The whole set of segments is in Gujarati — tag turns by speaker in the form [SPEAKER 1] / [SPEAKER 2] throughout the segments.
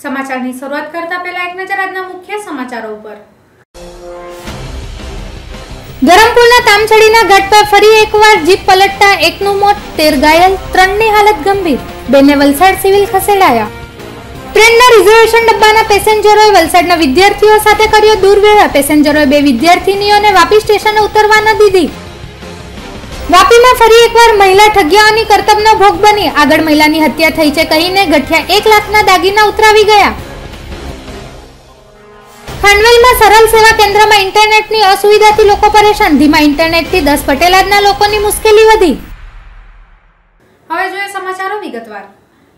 [SPEAKER 1] સમાચારની શરૂઆત કરતા પહેલા એક નજર આજના મુખ્ય સમાચારો ઉપર। ધરમપુરના તામછડીના ઘાટ પર ફરી એકવાર જીપ પલટતા એકનું મોત, 13 ઘાયલ, 3ની હાલત ગંભીર, બેને વલસાડ સિવિલ ખસેડાયા। ટ્રેનના રિઝર્વેશન ડબ્બાના પેસેન્જરોએ વલસાડના વિદ્યાર્થીઓ સાથે કર્યો દુર્વ્યવહાર, પેસેન્જરોએ 2 વિદ્યાર્થીનીઓને વાપી સ્ટેશને ઉતરવા ન દીધી। વાપીમાં ફરી એકવાર મહિલા ઠગ્યાઓની કરતબનો ભોગ બની, આગળ મહિલાની હત્યા થઈ છે કહીને ગઠિયા 1 લાખના દાગીના ઉતરાવી ગયા। ખાનવેલમાં સરળ સેવા કેન્દ્રમાં ઇન્ટરનેટની અસુવિધાથી લોકો પરેશાન, ધીમા ઇન્ટરનેટથી 10 પટેલાદના લોકોની મુશ્કેલી વધી। હવે જોઈએ સમાચારો વિગતવાર।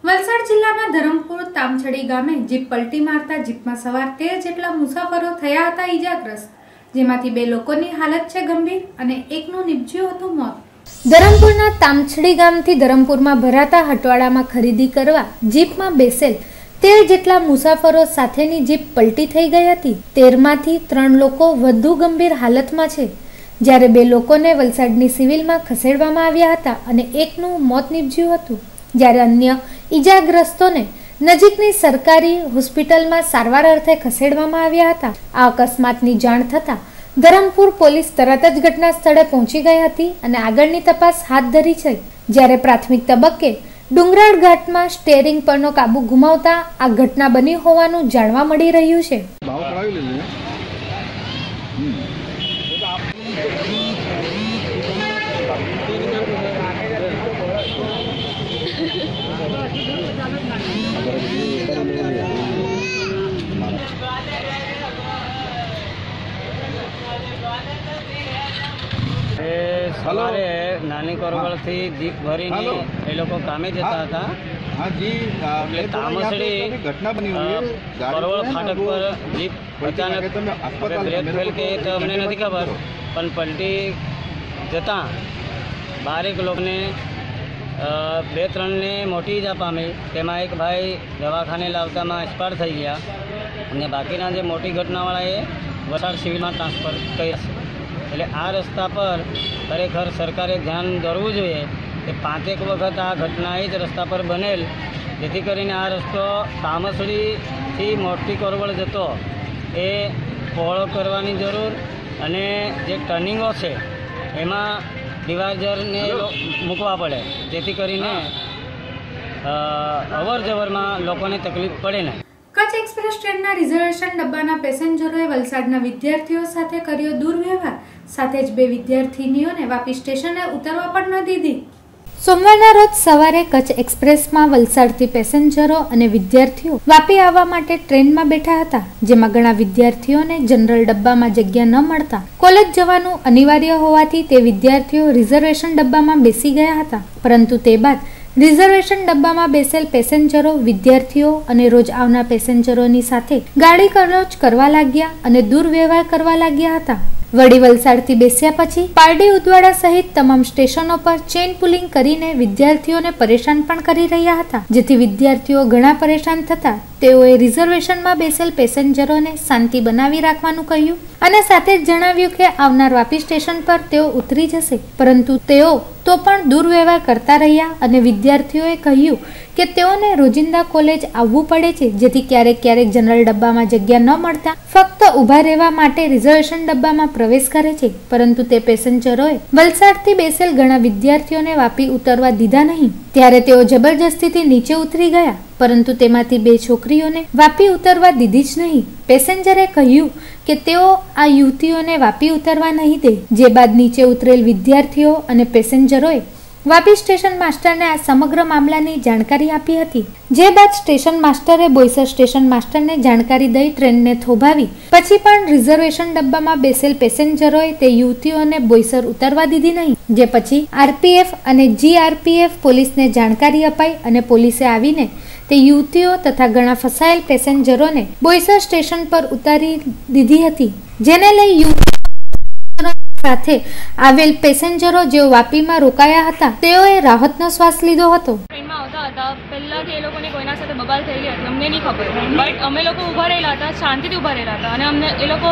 [SPEAKER 1] વલસાડ જિલ્લાના ધરમપુર તામછડી ગામે જીપ પલટી મારતા જીપમાં સવાર 13 જેટલા મુસાફરો થયા હતા ઈજાગ્રસ્ત, જેમાંથી 2 લોકોની હાલત છે ગંભીર અને એકનું નીપજ્યું હતું મોત। ધરમપુરના તામછડી ગામથી ધરમપુરમાં ભરાતા હટવાડામાં ખરીદી કરવા જીપમાં બેસેલ 13 જેટલા મુસાફરો સાથેની જીપ પલટી થઈ ગઈ હતી। 13માંથી 3 લોકો વધુ ગંભીર હાલતમાં છે, જ્યારે 2 લોકોને વલસાડની સિવિલમાં ખસેડવામાં આવ્યા હતા અને એકનું મોત નીપજ્યું હતું, જ્યારે અન્ય ઈજાગ્રસ્તોને નજીકની સરકારી હોસ્પિટલમાં સારવાર અર્થે ખસેડવામાં આવ્યા હતા। આ અકસ્માતની જાણ થતાં ધરમપુર પોલીસ તરત જ ઘટના સ્થળે પહોંચી ગઈ હતી અને આગળની તપાસ હાથ ધરી છે, જ્યારે પ્રાથમિક તબક્કે ડુંગરાળ ઘાટમાં સ્ટેરિંગ પરનો કાબુ ગુમાવતા આ ઘટના બની હોવાનું જાણવા મળી રહ્યું છે।
[SPEAKER 2] સવારે નાની કોરવળથી જીપ ભરીને એ લોકો કામે જતા હતા। એટલે તામસડી કોરવળ ફાટક પર જીપ અચાનક બ્રેક ફેલ કે તો અમને નથી ખબર, પણ પલટી જતાં 12 લોકોને 2-3ને મોટી ઈજા પામી, તેમાં એક ભાઈ દવાખાને લાવતામાં એક્સપાયર થઈ ગયા અને બાકીના જે મોટી ઘટનાવાળા એ વલસાડ સિવિલમાં ટ્રાન્સફર કર્યા છે। એટલે આ રસ્તા પર ખરેખર સરકારે ધ્યાન દોરવું જોઈએ કે 5 વખત આ ઘટના એ જ રસ્તા પર બનેલ, જેથી કરીને આ રસ્તો તામસડીથી મોટી કોરવળ જતો એ પહોળો કરવાની જરૂર, અને જે ટર્નિંગો છે એમાં ડિવાઇઝરને મૂકવા પડે, જેથી કરીને અવર જવરમાં લોકોને તકલીફ પડે નહીં।
[SPEAKER 1] કચ્છ એક્સપ્રેસ ટ્રેનના રિઝર્વેશન ડબ્બાના પેસેન્જરોએ વલસાડના વિદ્યાર્થીઓ સાથે કર્યો દુર્વ્યવહાર, સાથે જ 2 વિદ્યાર્થીનીઓને વાપી સ્ટેશને ઉતરવા પણ ન દીધી। સોમવારના રોજ સવારે કચ્છ એક્સપ્રેસમાં વલસાડથી પેસેન્જરો અને વિદ્યાર્થીઓ વાપી આવવા માટે ટ્રેનમાં બેઠા હતા, જેમાં ઘણા વિદ્યાર્થીઓને જનરલ ડબ્બામાં જગ્યા ન મળતા કોલેજ જવાનું અનિવાર્ય હોવાથી તે વિદ્યાર્થીઓ રિઝર્વેશન ડબ્બામાં બેસી ગયા હતા, પરંતુ તે બાદ રિઝર્વેશન ડબ્બામાં બેસેલ પેસેન્જરો વિદ્યાર્થીઓ અને રોજ આવનાર પેસેન્જરોની સાથે ગાડી કલોચ કરવા લાગ્યા અને દુર્વ્યવહાર કરવા લાગ્યા હતા। વડી વલસાડથી બેસ્યા પછી પારડી ઉદવાડા સહિત તમામ સ્ટેશનો પર ચેઇન પુલિંગ કરીને વિદ્યાર્થીઓને પરેશાન પણ કરી રહ્યા હતા, જેથી વિદ્યાર્થીઓ ઘણા પરેશાન થતા તેઓએ રિઝર્વેશનમાં બેસેલ પેસેન્જરોને શાંતિ બનાવી રાખવાનું કહ્યું અને સાથે જ જણાવ્યું કે આવનાર વાપી સ્ટેશન પર તેઓ ઉતરી જશે, પરંતુ તેઓ તો પણ દુર્વ્યવહાર કરતા રહ્યા અને વિદ્યાર્થીઓએ કહ્યું કે તેઓને રોજિંદા કોલેજ આવવું પડે છે, જેથી ક્યારેક જનરલ ડબ્બામાં જગ્યા ન મળતા ફક્ત ઊભા રહેવા માટે રિઝર્વેશન ડબ્બામાં પ્રવેશ કરે છે, પરંતુ તે પેસેન્જરોએ વલસાડથી બેસેલ ઘણા વિદ્યાર્થીઓને વાપી ઉતરવા દીધા નહીં, ત્યારે તેઓ જબરજસ્તીથી નીચે ઉતરી ગયા, પરંતુ તેમાંથી 2 છોકરીઓને વાપી ઉતરવા દીધી જ નહીં। પેસેન્જરે કહ્યું કે તેઓ આ યુવતીઓને વાપી ઉતરવા નહીં દે, જે બાદ નીચે ઉતરેલ વિદ્યાર્થીઓ અને પેસેન્જરોએ વાપી સ્ટેશન માસ્ટરને આ સમગ્ર મામલાની જાણકારી આપી હતી, જે બાદ સ્ટેશન માસ્ટરે બોઈસર સ્ટેશન માસ્ટરને જાણકારી દઈ ટ્રેનને થોભાવી પછી પણ રિઝર્વેશન ડબ્બામાં બેસેલ પેસેન્જરોએ તે યુવતીઓને બોઈસર ઉતરવા દીધી નહીં, જે પછી આરપીએફ અને જીઆરપીએફ પોલીસને જાણકારી અપાઈ અને પોલીસે આવીને તે યુવતીઓ તથા ઘણા ફસાયેલ પેસેન્જરોને બોઈસર સ્ટેશન પર ઉતારી દીધી હતી, જેને લઈ યુવતીઓ સાથે આવેલ પેસેન્જરો જેઓ વાપીમાં રોકાયા હતા તેઓએ રાહતનો શ્વાસ લીધો હતો।
[SPEAKER 3] ટ્રેનમાં આવતા હતા પહેલાથી એ લોકોને કોઈના સાથે બબાલ થઈ ગઈ એટલે અમને નહીં ખબર, બટ અમે લોકો ઊભા રહેલા હતા, શાંતિથી ઊભા રહેલા હતા અને અમને એ લોકો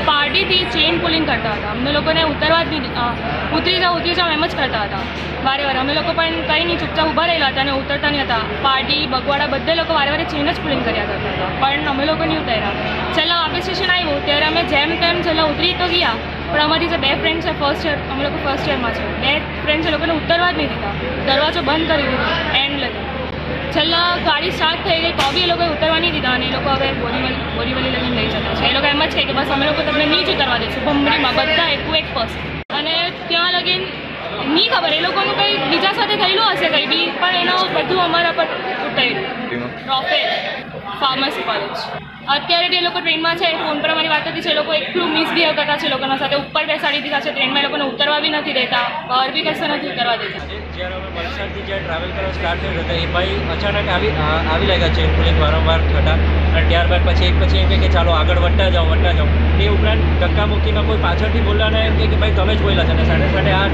[SPEAKER 3] પાર્ટીથી ચેઇન પુલિંગ કરતા હતા. અમને લોકોને ઉતરવા જ નહીં, ઉતરી જાઓ એમ જ કરતા હતા વારે વારે. અમે લોકો પણ કંઈ નહીં, ચૂપચાપ ઊભા રહેલા હતા અને ઉતરતા નહીં હતા. પાર્ટી બગવાડા બધે લોકો વારે વારે ચેઇન જ પુલિંગ કર્યા કરતા હતા, પણ અમે લોકો નહીં ઉતર્યા. છેલ્લા વાપી સ્ટેશન આવ્યું ત્યારે અમે જેમ તેમ છેલ્લા ઉતરી તો ગયા, પણ અમારી જે 2 ફ્રેન્ડ છે અમે લોકો ફર્સ્ટ યરમાં છે, 2 ફ્રેન્ડ છે, લોકોને ઉતરવા જ નહીં દીધા, દરવાજો બંધ કરી દીધો એન્ડ લગી. છેલ્લા ગાડી સ્ટાર્ટ થઈ ગઈ તો બી એ લોકોએ ઉતરવા નહીં દીધા અને એ લોકો હવે બોરીવલી લગીને લઈ જતા છે. એ લોકો એમ જ કહે કે બસ અમે લોકો તમને નહીં જ ઉતરવા દઈશું, ભમરીમાં બધા એક પર્સન. અને ત્યાં લગીને નહીં ખબર એ લોકોનું કંઈ બીજા સાથે થયેલું હશે કંઈ બી, પણ એનો બધું અમારા પર ઉતર્યું. Rofel pharmacy college. અત્યારે એ લોકો ટ્રેનમાં છે, ફોન પર અમારી વાત હતી છે, એ લોકો એટલું મિસબિહેવ કરતા છે, લોકોના સાથે ઉપર બેસાડી દીધા છે ટ્રેનમાં, એ લોકોને ઉતરવા બી નથી દેતા, બહાર બી કશે નથી ઉતરવા દેતા.
[SPEAKER 4] જ્યારે અમે વલસાડથી જ્યારે ટ્રાવેલ કરવા સ્ટાર્ટ થયું હતા એ ભાઈ અચાનક આવી લાગ્યા છે પુલિંગ વારંવાર થતા, અને ત્યારબાદ પછી એમ કહે કે ચાલો આગળ વધતા જાઓ. એ ઉપરાંત ધક્કા મૂકીમાં કોઈ પાછળથી બોલવાના એમ કે ભાઈ તમે જ બોલ્યા છે, અને સાથે સાથે આ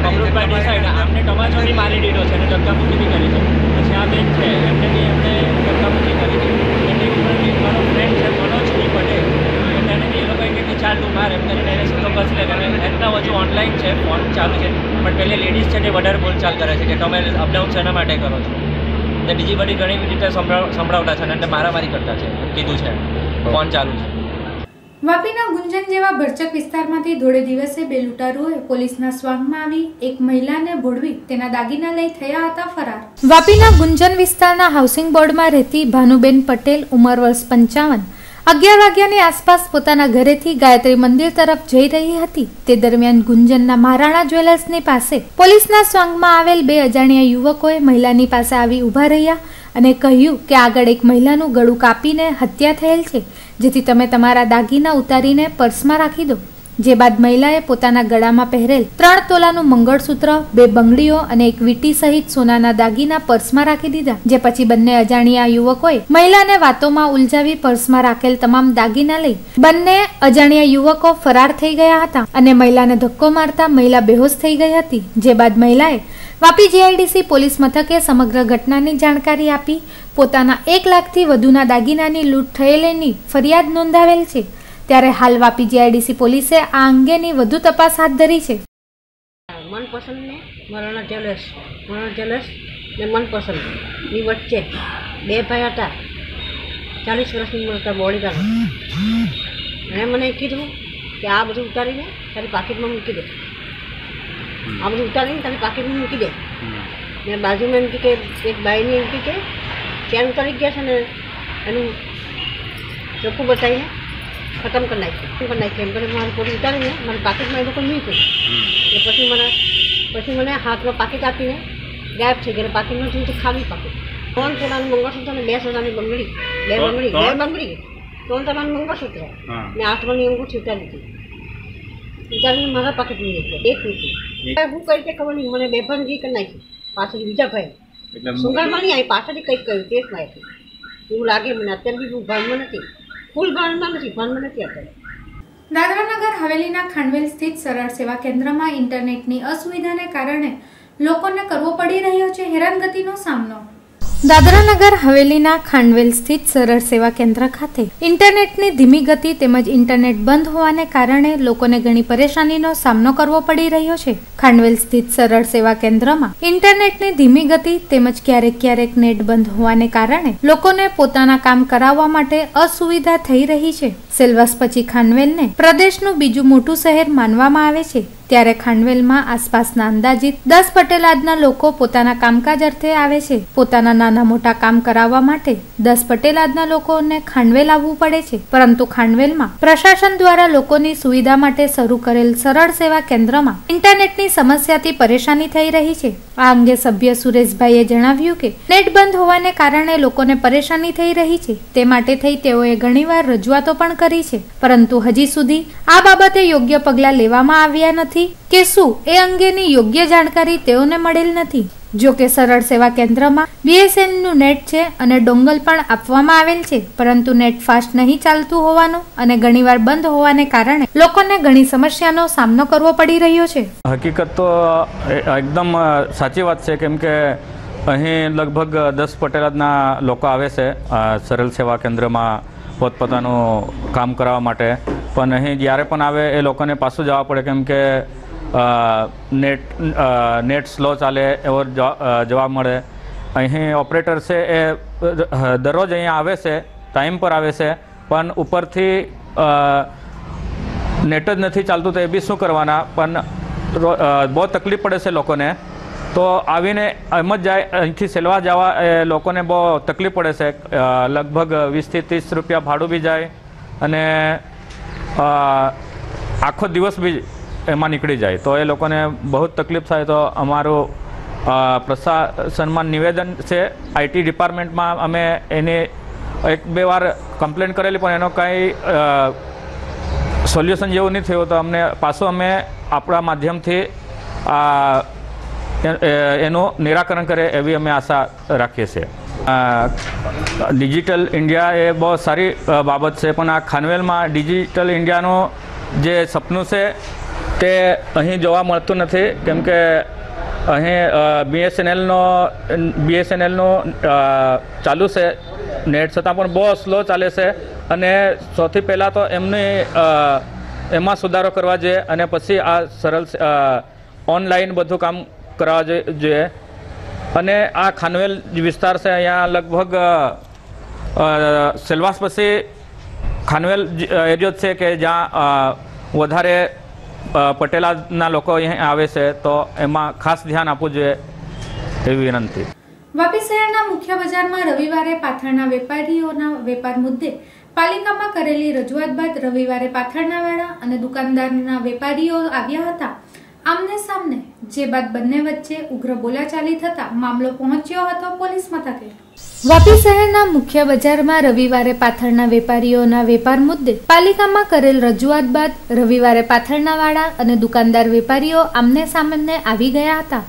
[SPEAKER 4] અમૃતભાઈની સાઈડ આમને ટમાચો બી મારી દીધો છે અને ધક્કા મૂકી બી કરી છે. પછી આ બેન છે એમને બી એમને ધક્કા મૂકી કરી છે. એટલે ઉપરાંત એક મારો ફ્રેન્ડ છે મનોજ પટેલ, તેને બી એ લોકોએ કે ચાલ તું માર એમ કરીને એને સીધો બસ લે કરે. એમના હજુ ઓનલાઈન છે, ફોન ચાલુ છે, પણ પહેલે લેડીઝ છે તે વધારે બોલચાલ કરે છે કે તમે અપડાઉન શેના માટે કરો છો, ને બીજી બધી ઘણી રીતે સંભળાવતા છે અને મારામારી કરતા છે કીધું છે, ફોન ચાલુ છે.
[SPEAKER 1] વાપીના ગુંજન જેવા ભરચક વિસ્તારમાંથી ધોળે દિવસે 2 લૂંટારુઓએ પોલીસના સ્વાંગમાં આવી એક મહિલાને ભોળવી તેના દાગીના લઈ થયા હતા ફરાર. વાપીના ગુંજન વિસ્તારના હાઉસિંગ બોર્ડમાં રહેતી ભાનુબેન પટેલ, ઉંમર વર્ષ 55, 11 વાગ્યાની આસપાસ પોતાના ઘરેથી ગાયત્રી મંદિર તરફ જઈ રહી હતી. તે દરમિયાન ગુંજનના મહારાણા જ્વેલર્સની પાસે પોલીસના સ્વાંગમાં આવેલ 2 અજાણ્યા યુવકોએ મહિલાની પાસે આવી ઊભા રહ્યા અને કહ્યું કે આગળ એક મહિલાનું ગળું કાપીને હત્યા થયેલ છે, જેથી તમે તમારા દાગીના ઉતારીને પર્સમાં રાખી દો. જે બાદ મહિલાએ પોતાના ગળામાં પહેરેલ 3 તોલાનું મંગળસૂત્ર, 2 બંગડીઓ અને એક વીંટી સહિત સોનાના દાગીના પર્સમાં રાખી દીધા. જે પછી બંને અજાણ્યા યુવકોએ મહિલાને વાતોમાં ઉલઝાવી પર્સમાં રાખેલ તમામ દાગીના લઈ બંને અજાણ્યા યુવકો ફરાર થઈ ગયા હતા અને મહિલાને ધક્કો મારતા મહિલા બેહોશ થઈ ગઈ હતી. જે બાદ મહિલાએ વાપી જીઆઈડીસી પોલીસ મથકે સમગ્ર ઘટનાની જાણકારી આપી પોતાના 1 લાખથી વધુના દાગીનાની લૂંટ થયેલીની ફરિયાદ નોંધાવેલ છે. ત્યારે હાલ વાપી જીઆઈડીસી પોલીસે આ અંગેની વધુ તપાસ હાથ ધરી છે.
[SPEAKER 5] મનપસંદને મહારાણા જ્વેલર્સ ને મનપસંદની વચ્ચે 2 ભાઈ હતા, 40 વર્ષની ઉંમર હતા, બોડીગાર્ડ. અને મને કીધું કે આ બધું ઉતારીને તારી પાકીટમાં મૂકી દે, આ બધું ઉતારીને તારી પાકીટમાં મૂકી દે. ને બાજુમાં એમ કે એક બાઈને એમ કે ચેન ઉતારી ગયા છે ને એનું ચોખ્ખું બતાવીને ખતમ કરી નાખ્યું એમ કરીને મારી પોતે ઉતારીને મારી પાકીટમાં એ લોકો મૂક્યું. પછી મને હાથમાં પાકીટ આપીને ગાયબ થઈ ગયા. પાકીટમાં જોયું તો ખાલી પાકીટ, 3 તોલાનું મંગળસૂત્ર અને 2 સોનાની બંગડી, 2 બંગડી, 3 તોલાનું મંગળસૂત્ર ને હાથમાંની અંગૂઠી ઉતારીને મારા પાકીટમાં નીકળ્યા. એક નીકળી હું કઈ રીતે ખબર નહીં, મને બેભાનગી કરી નાખી. પાછળ બીજા ભાઈ સુંગરમાં નહીં આવી, પાછળથી કંઈક કહ્યું કેસમાં આવી એવું લાગે મને. અત્યારે બી હું ભાનમાં નથી, ફૂલ ભાનમાં નથી અત્યારે.
[SPEAKER 1] દાદરાનગર હવેલીના ખાંડવેલ સ્થિત સરળ સેવા કેન્દ્રમાં ઇન્ટરનેટની અસુવિધાને કારણે લોકોને કરવો પડી રહ્યો છે હેરાનગતિનો સામનો. દાદરાનગર હવેલીના ખાંડવેલ સ્થિત સરળ સેવા કેન્દ્ર ખાતે ઇન્ટરનેટની ધીમી ગતિ તેમજ ઇન્ટરનેટ બંધ હોવાને કારણે લોકોને ઘણી પરેશાનીનો સામનો કરવો પડી રહ્યો છે. ખાંડવેલ સ્થિત સરળ સેવા કેન્દ્રમાં ઇન્ટરનેટની ધીમી ગતિ તેમજ ક્યારેક નેટ બંધ હોવાને કારણે લોકોને પોતાના કામ કરાવવા માટે અસુવિધા થઈ રહી છે. સેલવાસ પછી ખાંડવેલને પ્રદેશનું બીજું મોટું શહેર માનવામાં આવે છે. ત્યારે ખાંડવેલમાં આસપાસના અંદાજિત 10 પટેલાદના લોકો પોતાના કામકાજ અર્થે આવે છે. પોતાના નાના મોટા કામ કરાવવા માટે 10 પટેલાદના લોકોને ખાંડવેલ આવવું પડે છે. પરંતુ ખાંડવેલમાં પ્રશાસન દ્વારા લોકોની સુવિધા માટે શરૂ કરેલ સરળ સેવા કેન્દ્રમાં ઇન્ટરનેટની સમસ્યાથી પરેશાની થઈ રહી છે. આ અંગે સભ્ય સુરેશભાઈએ જણાવ્યું કે નેટ બંધ હોવાને કારણે લોકોને પરેશાની થઈ રહી છે. તે માટે થઈ તેઓએ ઘણીવાર રજૂઆતો પણ કરી છે, પરંતુ હજી સુધી આ બાબતે યોગ્ય પગલાં લેવામાં આવ્યા નથી કે શું એ અંગેની યોગ્ય જાણકારી તેઓને મળેલ નથી. જો કે સરળ સેવા કેન્દ્રમાં BSNL નું નેટ છે અને ડોંગલ પણ આપવામાં આવેલ છે, પરંતુ નેટ ફાસ્ટ નહીં ચાલતું હોવાનું અને ઘણીવાર બંધ હોવાને કારણે લોકોને ઘણી સમસ્યાનો સામનો કરવો પડી રહ્યો છે.
[SPEAKER 6] હકીકત તો એકદમ સાચી વાત છે, કેમ કે અહીં લગભગ 10 પટેલાદના લોકો આવે છે સરળ સેવા કેન્દ્રમાં પોતપોતાનું કામ કરાવવા માટે, પણ અહીં જ્યારે પણ આવે એ લોકોને પાછું જવા પડે, કેમ કે નેટ સ્લો ચાલે એવો જવાબ મળે. અહીં ઓપરેટર છે એ દરરોજ અહીંયા આવે છે, ટાઈમ પર આવે છે, પણ ઉપરથી નેટ જ નથી ચાલતું તો એ બી શું કરવાના, પણ બહુ તકલીફ પડે છે લોકોને. તો આવીને એમ જ જાય, અહીંથી સેલવા જવા એ લોકોને બહુ તકલીફ પડે છે. લગભગ 20 થી 30 રૂપિયા ભાડું બી જાય અને આખો દિવસ બી એમાં નીકળી જાય, તો એ લોકોને બહુ તકલીફ થાય. તો અમારું પ્રશાસનમાં નિવેદન છે, IT ડિપાર્ટમેન્ટમાં અમે એની 1-2 વાર કમ્પ્લેન કરેલી, પણ એનો કાંઈ સોલ્યુશન જેવું નહીં થયું. તો અમને પાછું અમે આપણા માધ્યમથી એનું નિરાકરણ કરે એવી અમે આશા રાખીએ છીએ. ડિજિટલ ઇન્ડિયા એ બહુ સારી બાબત છે, પણ આ ખાનવેલમાં ડિજિટલ ઇન્ડિયાનું જે સપનું છે તે અહીં જોવા મળતું નથી, કેમ કે અહીં BSNLનું ચાલુ છે નેટ, છતાં પણ બહુ સ્લો ચાલે છે. અને સૌથી પહેલાં તો એમાં સુધારો કરવા જોઈએ અને પછી આ સરળ ઓનલાઈન બધું કામ કરવા જોઈએ. અને આ ખાનવેલ વિસ્તાર છે, અહીંયા લગભગ સેલવાસ પછી ખાનવેલ એરિયો છે કે જ્યાં વધારે પટેલાના લોકો અહીં આવે છે, તો એમાં ખાસ ધ્યાન આપવું જોઈએ એવી વિનંતી.
[SPEAKER 1] વાપી શહેરના મુખ્ય બજારમાં રવિવારે પાથરના વેપારીઓના વેપાર મુદ્દે પાલિકામાં કરેલી રજૂઆત બાદ રવિવારે પાથરના વાળા અને દુકાનદારના વેપારીઓ આવ્યા હતા આમને સામને, જે બાદ બંને વચ્ચે ઉગ્ર બોલાચાલી થતા મામલો પહોંચ્યો હતો પોલીસ મથકે. વાપી શહેરના મુખ્ય બજારમાં રવિવારે પાથરના વેપારીઓના વેપાર મુદ્દે પાલિકામાં કરેલ રજૂઆત બાદ રવિવારે પાથરના વાળા અને દુકાનદાર વેપારીઓ આમને સામને આવી ગયા હતા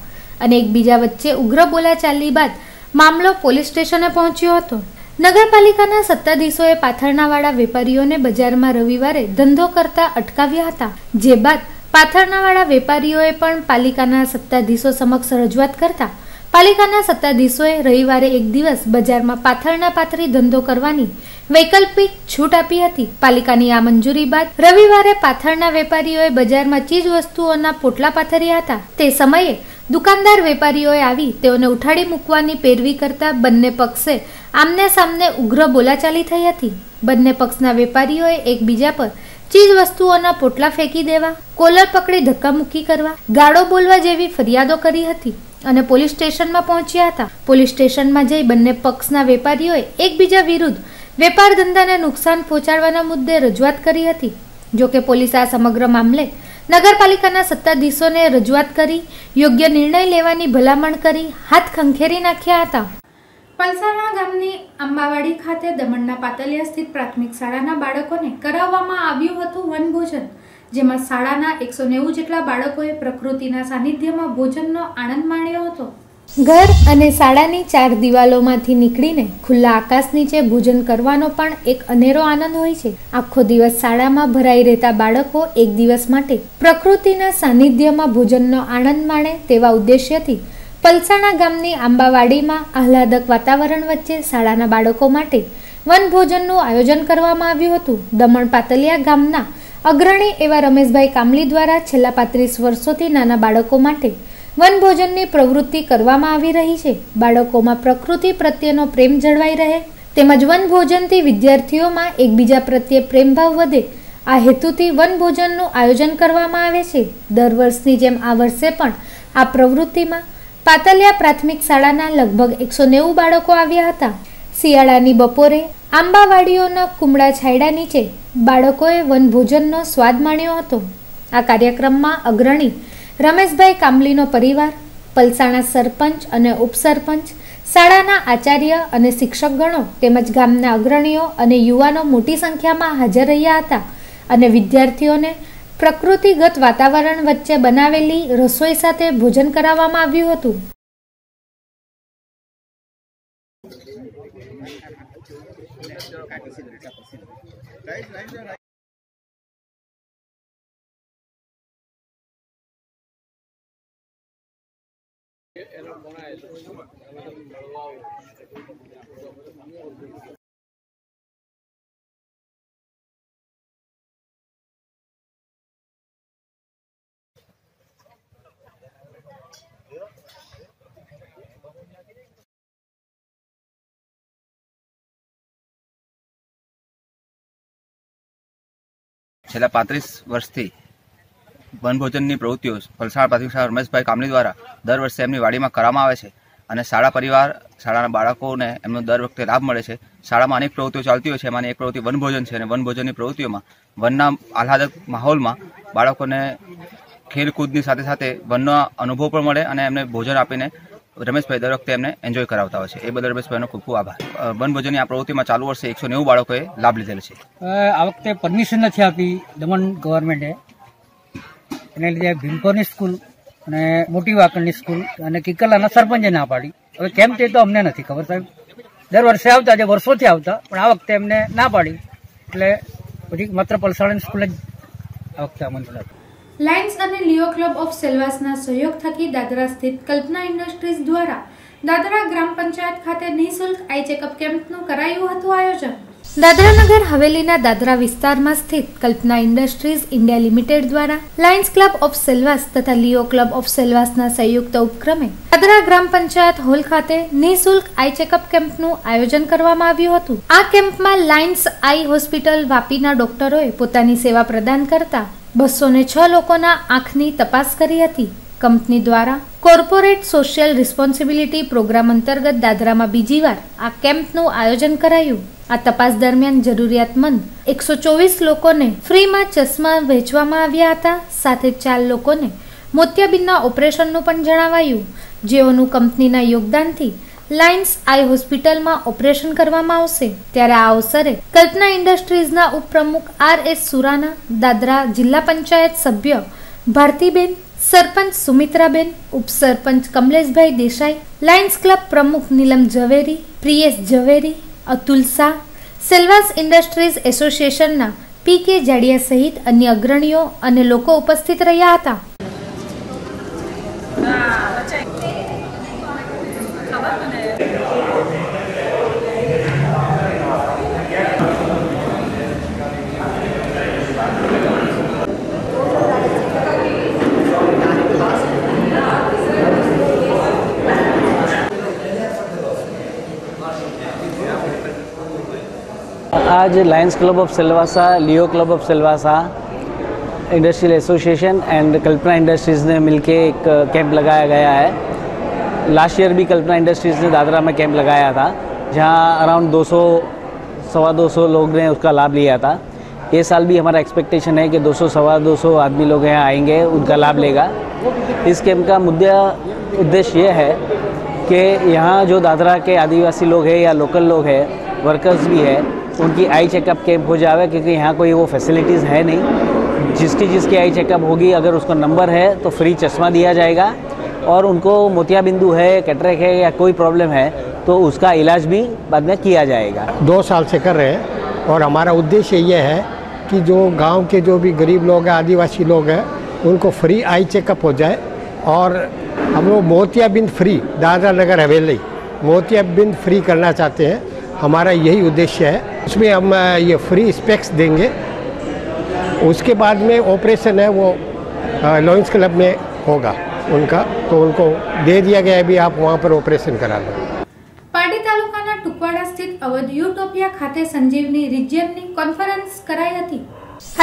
[SPEAKER 1] અને એકબીજા વચ્ચે ઉગ્ર બોલાચાલી બાદ મામલો પોલીસ સ્ટેશને પહોંચ્યો હતો. નગરપાલિકાના સત્તાધીશોએ પાથરણાવાળા વેપારીઓને બજારમાં રવિવારે ધંધો કરતા અટકાવ્યા હતા, જે બાદ પાથરણાવાળા વેપારીઓએ પણ પાલિકાના સત્તાધીશો સમક્ષ રજૂઆત કરતા પાલિકાના સત્તાધીશોએ રવિવારે એક દિવસ બજારમાં પાથરણા પાથરી ધંધો કરવાની વૈકલ્પિક છૂટ આપી હતી. પાલિકાની આ મંજૂરી બાદ રવિવારે પાથરના વેપારીઓએ બજારમાં ચીજ વસ્તુઓના પોટલા પાથર્યા હતા. તે સમયે દુકાનદાર વેપારીઓએ આવી તેઓને ઉઠાડી મૂકવાની પેરવી કરતા બંને પક્ષે આમને સામને ઉગ્ર બોલાચાલી થઈ હતી. બંને પક્ષના વેપારીઓએ એકબીજા પર ચીજ વસ્તુઓના પોટલા ફેંકી દેવા, કોલર પકડી ધક્કામુક્કી કરવા, ગાળો બોલવા જેવી ફરિયાદો કરી હતી અને પોલીસ સ્ટેશનમાં પહોંચ્યા હતા. પોલીસ સ્ટેશનમાં જઈ બંને પક્ષના વેપારીઓએ એકબીજા વિરુદ્ધ વેપાર ધંધાને નુકસાન પહોંચાડવાના મુદ્દે રજૂઆત કરી હતી. જોકે પોલીસે આ સમગ્ર મામલે નગરપાલિકાના સત્તાધીશોને રજૂઆત કરી યોગ્ય નિર્ણય લેવાની ભલામણ કરી હાથ ખંખેરી નાખ્યા હતા. પલસાણા ગામની આંબાવાડી ખાતે દમણના પાતલિયા સ્થિત પ્રાથમિક શાળાના બાળકોને કરાવવામાં આવ્યું હતું વનભોજન, જેમાં શાળાના 190 જેટલા બાળકોએ પ્રકૃતિના સાનિધ્યમાં ભોજનનો આનંદ માણ્યો હતો. ઘર અને શાળાની 4 દિવાલોમાંથી નીકળીને ખુલ્લા આકાશ નીચે ભોજન કરવાનો પણ એક અનેરો આનંદ હોય છે. આખો દિવસ શાળામાં ભરાઈ રહેતા બાળકો એક દિવસ માટે પ્રકૃતિના સાનિધ્યમાં ભોજનનો આનંદ માણે તેવા ઉદ્દેશ્યથી પલસાણા ગામની આંબાવાડીમાં આહલાદક વાતાવરણ વચ્ચે શાળાના બાળકો માટે વનભોજનનું આયોજન કરવામાં આવ્યું હતું. દમણ પાતલિયા ગામના અગ્રણી એવા રમેશભાઈ કામલી દ્વારા છેલ્લા 35 વર્ષોથી નાના બાળકો માટે વનભોજનની પ્રવૃત્તિ કરવામાં આવી રહી છે. બાળકોમાં પ્રકૃતિ પ્રત્યેનો પ્રેમ જળવાઈ રહે તેમજ વનભોજનથી વિદ્યાર્થીઓમાં એકબીજા પ્રત્યે પ્રેમભાવ વધે, આ હેતુથી વનભોજનનું આયોજન કરવામાં આવે છે. દર વર્ષની જેમ આ વર્ષે પણ આ પ્રવૃત્તિમાં પાતલિયા પ્રાથમિક શાળાના લગભગ 190 બાળકો આવ્યા હતા. શિયાળાની બપોરે આંબાવાડીઓના કુમળા છાંયડા નીચે બાળકોએ વનભોજનનો સ્વાદ માણ્યો હતો. આ કાર્યક્રમમાં અગ્રણી રમેશભાઈ કામલીનો પરિવાર, પલસાણા સરપંચ અને ઉપસરપંચ, શાળાના આચાર્ય અને શિક્ષકગણો તેમજ ગામના અગ્રણીઓ અને યુવાનો મોટી સંખ્યામાં હાજર રહ્યા હતા અને વિદ્યાર્થીઓને પ્રકૃતિગત વાતાવરણ વચ્ચે બનાવેલી રસોઈ સાથે ભોજન કરાવવામાં આવ્યું હતું.
[SPEAKER 7] છેલ્લા 35 વર્ષથી વનભોજનની પ્રવૃત્તિઓ વલસાડ પ્રાથમિક શાળા રમેશભાઈ કામલી દ્વારા દર વર્ષે એમની વાડીમાં કરવામાં આવે છે અને શાળા પરિવાર શાળાના બાળકોને એમનો દર વખતે લાભ મળે છે. શાળામાં અનેક પ્રવૃત્તિઓ ચાલતી હોય છે, એમાંની એક પ્રવૃત્તિ વનભોજન છે અને વનભોજનની પ્રવૃત્તિઓમાં વનના આહલાદક માહોલમાં બાળકોને ખેલકૂદની સાથે સાથે વનનો અનુભવ પણ મળે અને એમને ભોજન આપીને રમેશભાઈ દર વખતે એમને એન્જોય કરાવતા હોય છે. એ બદલ રમેશભાઈનો ખૂબ ખૂબ આભાર. વનભોજનની આ પ્રવૃત્તિમાં ચાલુ વર્ષે 190 બાળકોએ લાભ લીધેલ છે.
[SPEAKER 8] આ વખતે પરમિશન નથી આપી દમણ ગવર્મેન્ટે, એને લીધે ભીમકોની સ્કૂલ અને મોટી વાકણની સ્કૂલ અને કિકલાના સરપંચે ના પાડી. હવે કેમ તે તો અમને નથી ખબર સાહેબ. દર વર્ષે આવતા, જે વર્ષોથી આવતા, પણ આ વખતે એમને ના પાડી એટલે પછી માત્ર પલસાડની સ્કૂલ જ આ વખતે આમંત્રણ આપ્યું.
[SPEAKER 1] લાયન્સ અને લિયો ક્લબ ઓફ સેલ્વાસના સહયોગ થકી દાદરા સ્થિત કલ્પના ઇન્ડસ્ટ્રીઝ દ્વારા દાદરા ગ્રામ પંચાયત ખાતે નિઃશુલ્ક આઈ ચેકઅપ કેમ્પનું કરાયું હતું આયોજન. દાદરાનગર હવેલીના દાદરા વિસ્તારમાં સ્થિત કલ્પના ઇન્ડસ્ટ્રીઝ ઇન્ડિયા લિમિટેડ દ્વારા લાયન્સ ક્લબ ઓફ સેલ્વાસ તથા લિયો ક્લબ ઓફ સેલ્વાસના સંયુક્ત ઉપક્રમે દાદરા ગ્રામ પંચાયત હોલ ખાતે નિઃશુલ્ક આઈ ચેકઅપ કેમ્પનું આયોજન કરવામાં આવ્યું હતું. આ કેમ્પમાં લાયન્સ આઈ હોસ્પિટલ વાપીના ડોક્ટરોએ પોતાની સેવા પ્રદાન કરતા 206 લોકોના આંખની તપાસ કરી હતી. કંપની દ્વારા કોર્પોરેટ સોશિયલ રિસ્પોન્સિબિલિટી પ્રોગ્રામ અંતર્ગત દાદરામાં બીજી વાર આ કેમ્પનું આયોજન કરાયું. આ તપાસ દરમિયાન જરૂરિયાતમંદ 124 લોકોને ફ્રીમાં ચશ્મા વહેંચવામાં આવ્યા હતા. સાથે 4 લોકોને મોતિયાબિંદના ઓપરેશનનું પણ જણાવાયું, જેઓનું કંપનીના યોગદાનથી લાયન્સ આઈ હોસ્પિટલમાં ઓપરેશન કરવામાં આવશે. ત્યારે આ અવસરે કલ્પના ઇન્ડસ્ટ્રીઝના ઉપપ્રમુખ RS સુરાના, દાદરા જિલ્લા પંચાયત સભ્ય ભારતીબેન, સરપંચ સુમિત્રાબેન, ઉપસરપંચ કમલેશભાઈ દેસાઈ, લાયન્સ ક્લબ પ્રમુખ નીલમ ઝવેરી, પ્રિયેશ ઝવેરી, અતુલ શાહ, સેલ્વાસ ઇન્ડસ્ટ્રીઝ એસોસિએશનના PK જાડિયા સહિત અન્ય અગ્રણીઓ અને લોકો ઉપસ્થિત રહ્યા હતા.
[SPEAKER 9] आज Lions club of Silvassa, Leo club of Silvassa, industrial association and Kalpana industries ने मिलके एक कैंप लगाया गया है. लास्ट ईयर भी कल्पना इंडस्ट्रीज़ ने दादरा में कैंप लगाया था, जहां अराउंड 200-225 लोग ने उसका लाभ लिया था. ये साल भी हमारा एक्सपेक्टेशन है कि 200-225 आदमी लोग यहाँ आएंगे, उनका लाभ लेगा. इस कैंप का उद्देश्य ये है कि यहाँ जो दादरा के आदिवासी लोग हैं या लोकल लोग हैं, वर्कर्स भी है, उनकी आई चेकअप कैंप हो जावे, क्योंकि यहाँ कोई वो फैसिलिटीज़ है नहीं. जिसकी आई चेकअप होगी, अगर उसका नंबर है तो फ्री चश्मा दिया जाएगा, और उनको मोतियाबिंदु है, कैटरेक है या कोई प्रॉब्लम है तो उसका इलाज भी बाद में किया जाएगा.
[SPEAKER 10] 2 साल से कर रहे हैं और हमारा उद्देश्य ये है कि जो गांव के जो भी गरीब लोग हैं, आदिवासी लोग हैं, उनको फ्री आई चेकअप हो जाए. और हम लोग मोतियाबिंद फ्री, दादरा नगर हवेली मोतियाबिंद फ्री करना चाहते हैं. हमारा यही उद्देश्य है. उसमें हम ये फ्री स्पेक्स देंगे. उसके बाद में ऑपरेशन है वो लॉयंस क्लब में होगा उनका, तो उनको दे दिया गया है, अभी आप वहाँ पर ऑपरेशन करा लो.
[SPEAKER 1] પારડી તાલુકાના ટુકવાડા સ્થિત અવધ યુટોપિયા ખાતે સંજીવની રિજિયનની કોન્ફરન્સ કરાઈ હતી.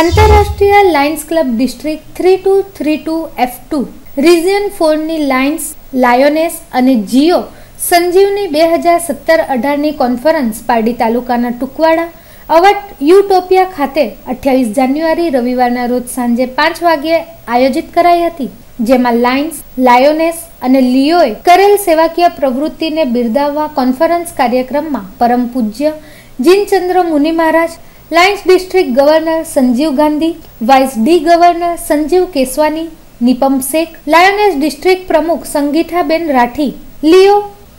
[SPEAKER 1] આંતરરાષ્ટ્રીય Lions club district 3232F2 region 4 ની લાયન્સ, લાયોનેસ અને જીઓ સંજીવની 2017-18ની કોન્ફરન્સ પારડી તાલુકાના ટુકવાડા અવધ યુટોપિયા ખાતે 28 જાન્યુઆરી રવિવારના રોજ સાંજે 5 વાગ્યે આયોજિત કરાઈ હતી. જેમાં લાયન્સ, લાયોનેસ અને લિયોએ કરેલ સેવાકીય પ્રવૃત્તિને બિરદાવવા કોન્ફરન્સ કાર્યક્રમમાં પરમ પૂજ્ય Jinchandra Muni Maharaj, lions district governor Sanjeev Gandhi, vice D governor Sanjeev Keswani, Nipam Shaikh, lioness district પ્રમુખ સંગીઠાબેન રાઠી, લિયો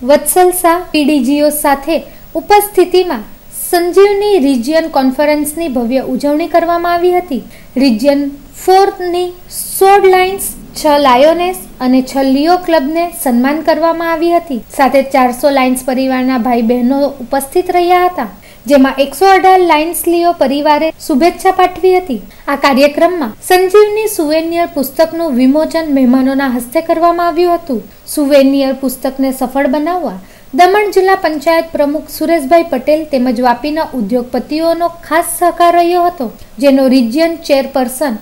[SPEAKER 1] વત્સલ શાહ, પીડીજીઓ સાથે ઉપસ્થિતિમાં સંજીવની રિજિયન કોન્ફરન્સની ભવ્ય ઉજવણી કરવામાં આવી હતી. રિજિયન 4ની 16 લાયન્સ, 6 લાયોનેસ અને 6 લિયો ક્લબને સન્માન કરવામાં આવી હતી. સાથે 400 લાયન્સ પરિવારના ભાઈ બહેનો ઉપસ્થિત રહ્યા હતા, જેમાં 118 લાયન્સ લિયો પરિવારે શુભેચ્છા પાઠવી હતી. આ કાર્યક્રમમાં સંજીવની સુવેનિયર પુસ્તકનું વિમોચન મહેમાનોના હસ્તે કરવામાં આવ્યું હતું. સુવેનિયર પુસ્તકને સફળ બનાવવા દમણ જિલ્લા પંચાયત પ્રમુખ સુરેશભાઈ પટેલ તેમજ વાપીના ઉદ્યોગપતિઓનો ખાસ સહકાર રહ્યો હતો, જેનો રિજિયન ચેરપર્સન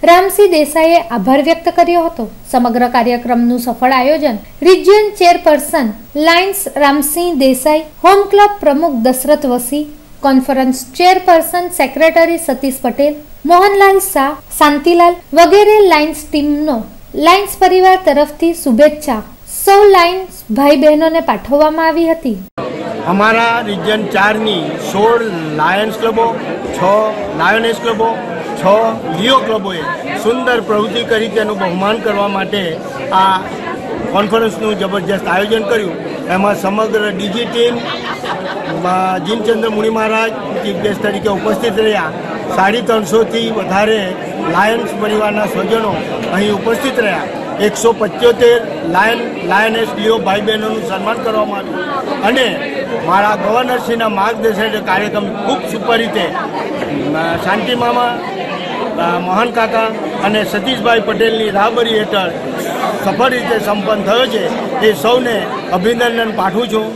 [SPEAKER 1] રામસિંહ દેસાઈએ આભાર વ્યક્ત કર્યો હતો. સમગ્ર કાર્યક્રમનું સફળ આયોજન region chairperson lions Ramsinh Desai, home club પ્રમુખ Dashrath Vasi, conference chairperson secretary Satish Patel, Mohanlal Shah, Shantilal વગેરે લાયન્સ ટીમનો લાયન્સ પરિવાર તરફથી શુભેચ્છા સૌ લાયન્સ ભાઈ બહેનોને પાઠવવામાં આવી હતી.
[SPEAKER 11] અમારા રિજિયન 4ની 16 લાયન્સ ક્લબો, 6 લાયોનેસ ક્લબો, 6 લિયો ક્લબોએ સુંદર પ્રવૃત્તિ કરી તેનું બહુમાન કરવા માટે આ કોન્ફરન્સનું જબરજસ્ત આયોજન કર્યું. એમાં સમગ્ર ડીજી ટીમ, જીનચંદ્ર મુનિ મહારાજ ચીફ ગેસ્ટ તરીકે ઉપસ્થિત રહ્યા. 350થી વધારે લાયન્સ પરિવારના સ્વજનો અહીં ઉપસ્થિત રહ્યા. 175 લાયનેસ લિયો ભાઈ બહેનોનું સન્માન કરવામાં આવ્યું અને મારા ગવર્નરશ્રીના માર્ગદર્શન કાર્યક્રમ ખૂબ સુપર રીતે શાંતિ મામા, મોહન કાકા અને સતીશભાઈ પટેલની રાહબરી હેઠળ સફળ રીતે સંપન્ન થયો છે. એ સૌને અભિનંદન પાઠવું છું.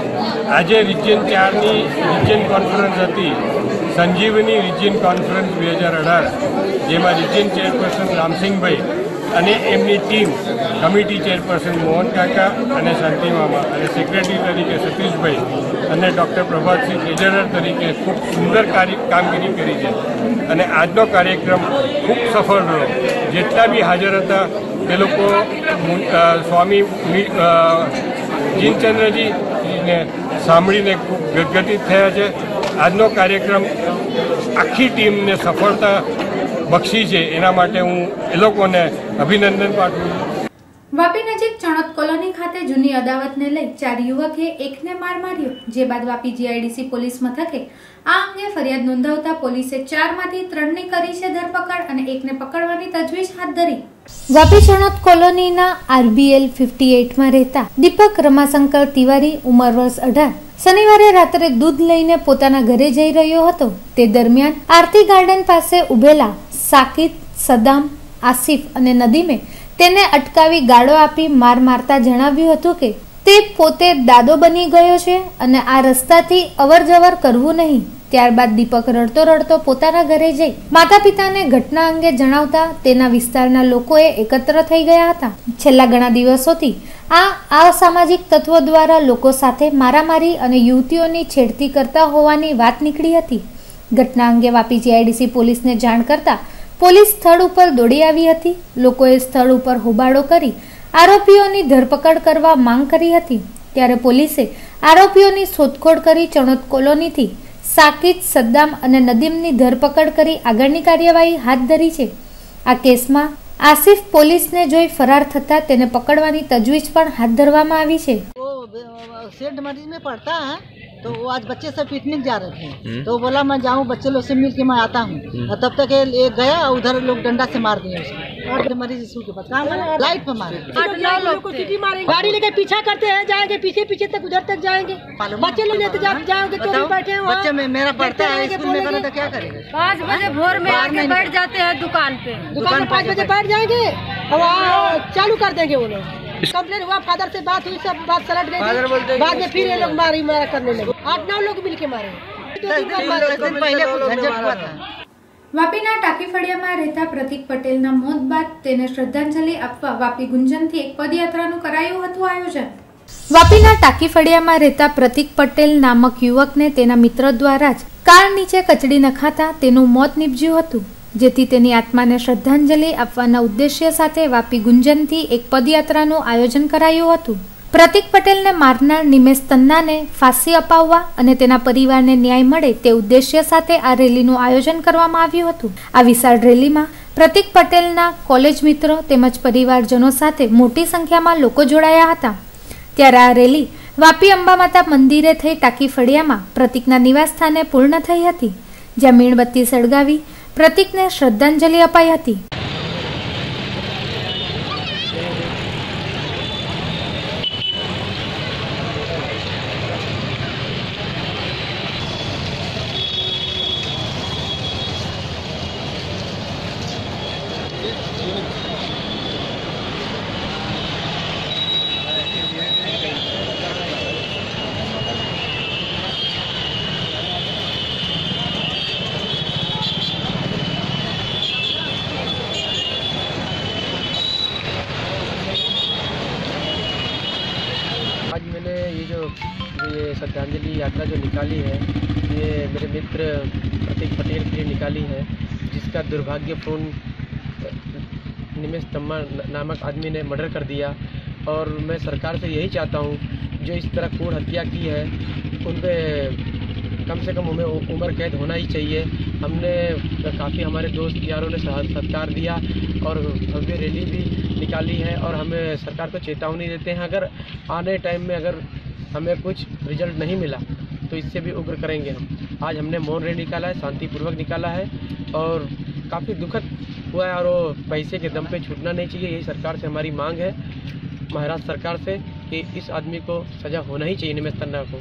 [SPEAKER 12] આજે રિજિયન 4ની રિજિયન કોન્ફરન્સ હતી, સંજીવની રિજિયન કોન્ફરન્સ 2018, જેમાં રિજિયન ચેરપર્સન રામસિંહભાઈ અને એમની ટીમ, કમિટી ચેરપર્સન મોહન કાકા અને શાંતિ મામા અને સેક્રેટરી તરીકે સતીશભાઈ અને ડૉક્ટર પ્રભાતસિંહ ટ્રેઝરર તરીકે ખૂબ સુંદર કામગીરી કરી છે અને આજનો કાર્યક્રમ ખૂબ સફળ રહ્યો. જેટલા બી હાજર હતા તે લોકો સ્વામી જીનચંદ્રજીને સાંભળીને ખૂબ ગદગદિત થયા છે. આજનો કાર્યક્રમ આખી ટીમને સફળતા બક્ષી છે, એના માટે હું એ લોકોને અભિનંદન પાઠવું છું.
[SPEAKER 1] વાપી નજીક ચણોદ કોલોની ખાતે જૂની અદાવતને લઈ 4 યુવકે એકને માર માર્યો, જે બાદ વાપી જીઆઈડીસી પોલીસ મથકે આ અંગે ફરિયાદ નોંધાવતા પોલીસે 4માંથી 3ની કરી છે ધરપકડ અને એકને પકડવાની તજવીજ હાથ ધરી. વાપી ચણોદ કોલોનીના RBL 58માં રહેતા દીપક રમાશંકર તિવારી, ઉંમર વર્ષ 18, શનિવારે રાત્રે દૂધ લઈને પોતાના ઘરે જઈ રહ્યો હતો. તે દરમિયાન આરતી ગાર્ડન પાસે ઉભેલા સાકિદ, સદામ, આસિફ અને નદીમે તેને અટકાવી ગાળો આપી માર મારતા જણાવ્યું હતું કે તે પોતે દાદો બની ગયો છે અને આ રસ્તાથી અવરજવર કરવું નહીં. ત્યારબાદ દીપક રડતો રડતો પોતાના ઘરે જઈ માતા પિતાને ઘટના અંગે જણાવતા તેના વિસ્તારના લોકોએ એકત્ર થઈ ગયા હતા. છેલ્લા ઘણા દિવસોથી આ અસામાજિક તત્વો દ્વારા લોકો સાથે મારામારી અને યુવતીઓની છેડતી કરતા હોવાની વાત નીકળી હતી. ઘટના અંગે વાપી જીઆઈડીસી પોલીસને જાણ કરતા પોલીસ સ્થળ ઉપર દોડી આવી હતી. લોકોએ સ્થળ ઉપર હોબાળો કરી આરોપીઓની ધરપકડ કરવા માંગ કરી હતી. ત્યારે પોલીસે આરોપીઓની શોધખોળ કરી ચણોદ કોલોનીથી સાકિદ, સદ્દામ અને નદીમની ધરપકડ કરી આગળની કાર્યવાહી હાથ ધરી છે. આ કેસમાં આસિફ પોલીસને જોઈ ફરાર થતા તેને પકડવાની તજવીજ પણ હાથ ધરવામાં આવી છે.
[SPEAKER 5] सेंट मरीज में पढ़ता है तो वो आज बच्चे सब पिकनिक जा रहे थे तो बोला मैं जाऊँ बच्चे लोग से मिल के मैं आता हूँ. तब तक ये गया उधर लोग डंडा से मार दिए उसको और मरीज स्कूल के पास कहाँ लाइट पे मारे. 8-9 लोग को सीटी मारेंगे, गाड़ी लेके पीछा करते हैं, जाएंगे पीछे पीछे तक उधर तक जाएंगे. बच्चे लोग लेते जाएंगे तो बैठे बच्चे में मेरा पढ़ता है स्कूल में बना तो क्या करेगा. 5 बजे भोर में आके बैठ जाते हैं दुकान पे 5 बजे बैठ जाएंगे और चालू कर देंगे वो लोग. कंप्लेन हुआ, फादर से बात हुई, सब बात सलट गई. बाद में फिर ये लोग मारा करने लगे. 8-9 लोग मिल के मारे.
[SPEAKER 1] વાપીના ટાંકી ફળિયામાં રહેતા પ્રતિક પટેલના મોત બાદ તેને શ્રદ્ધાંજલિ આપવા વાપી ગુંજનથી એક પદયાત્રાનું કરાયું હતું આયોજન. વાપીના ટાંકી ફળિયામાં રહેતા પ્રતિક પટેલ નામક યુવકને તેના મિત્ર દ્વારા જ કાર નીચે કચડી નખાતા તેનું મોત નીપજ્યું હતું. જેથી તેની આત્માને શ્રદ્ધાંજલિ આપવાના ઉદ્દેશ્ય સાથે વાપી ગુંજનથી એક પદયાત્રાનું આયોજન કરાયું હતું. પ્રતિક પટેલને મારનાર નિમેશ તન્નાને ફાંસી અપાવવા અને તેના પરિવારને ન્યાય મળે તે ઉદ્દેશ્ય સાથે આ રેલીનું આયોજન કરવામાં આવ્યું હતું. આ વિશાળ રેલીમાં પ્રતિક પટેલના કોલેજ મિત્રો તેમજ પરિવારજનો સાથે મોટી સંખ્યામાં લોકો જોડાયા હતા. ત્યારે આ રેલી વાપી અંબામાતા મંદિરે થઈ ટાંકી ફળિયામાં પ્રતિકના નિવાસસ્થાને પૂર્ણ થઈ હતી, જ્યાં મીણબત્તી સળગાવી પ્રતિકને શ્રદ્ધાંજલિ અપાઈ હતી.
[SPEAKER 13] श्रद्धांजलि यात्रा जो निकाली है ये मेरे मित्र प्रतीक पटेल के लिए निकाली है, जिसका दुर्भाग्यपूर्ण निमेश तम्मा नामक आदमी ने मर्डर कर दिया। और मैं सरकार से यही चाहता हूँ जो इस तरह क्रूर हत्या की है उन पर कम से कम उम्र कैद होना ही चाहिए। हमने काफ़ी हमारे दोस्त यारों ने सत्कार दिया और भव्य रैली भी निकाली है और हमें सरकार को चेतावनी देते हैं अगर आने टाइम में अगर हमें कुछ रिजल्ट नहीं मिला तो इससे भी उग्र करेंगे हम। आज हमने मौन रैली निकाला है, शांतिपूर्वक निकाला है और काफ़ी दुखद हुआ है और वो पैसे के दम पे छूटना नहीं चाहिए। यही सरकार से हमारी मांग है, महाराष्ट्र सरकार से, कि इस आदमी को सजा होना ही चाहिए, निमेश तन्ना को।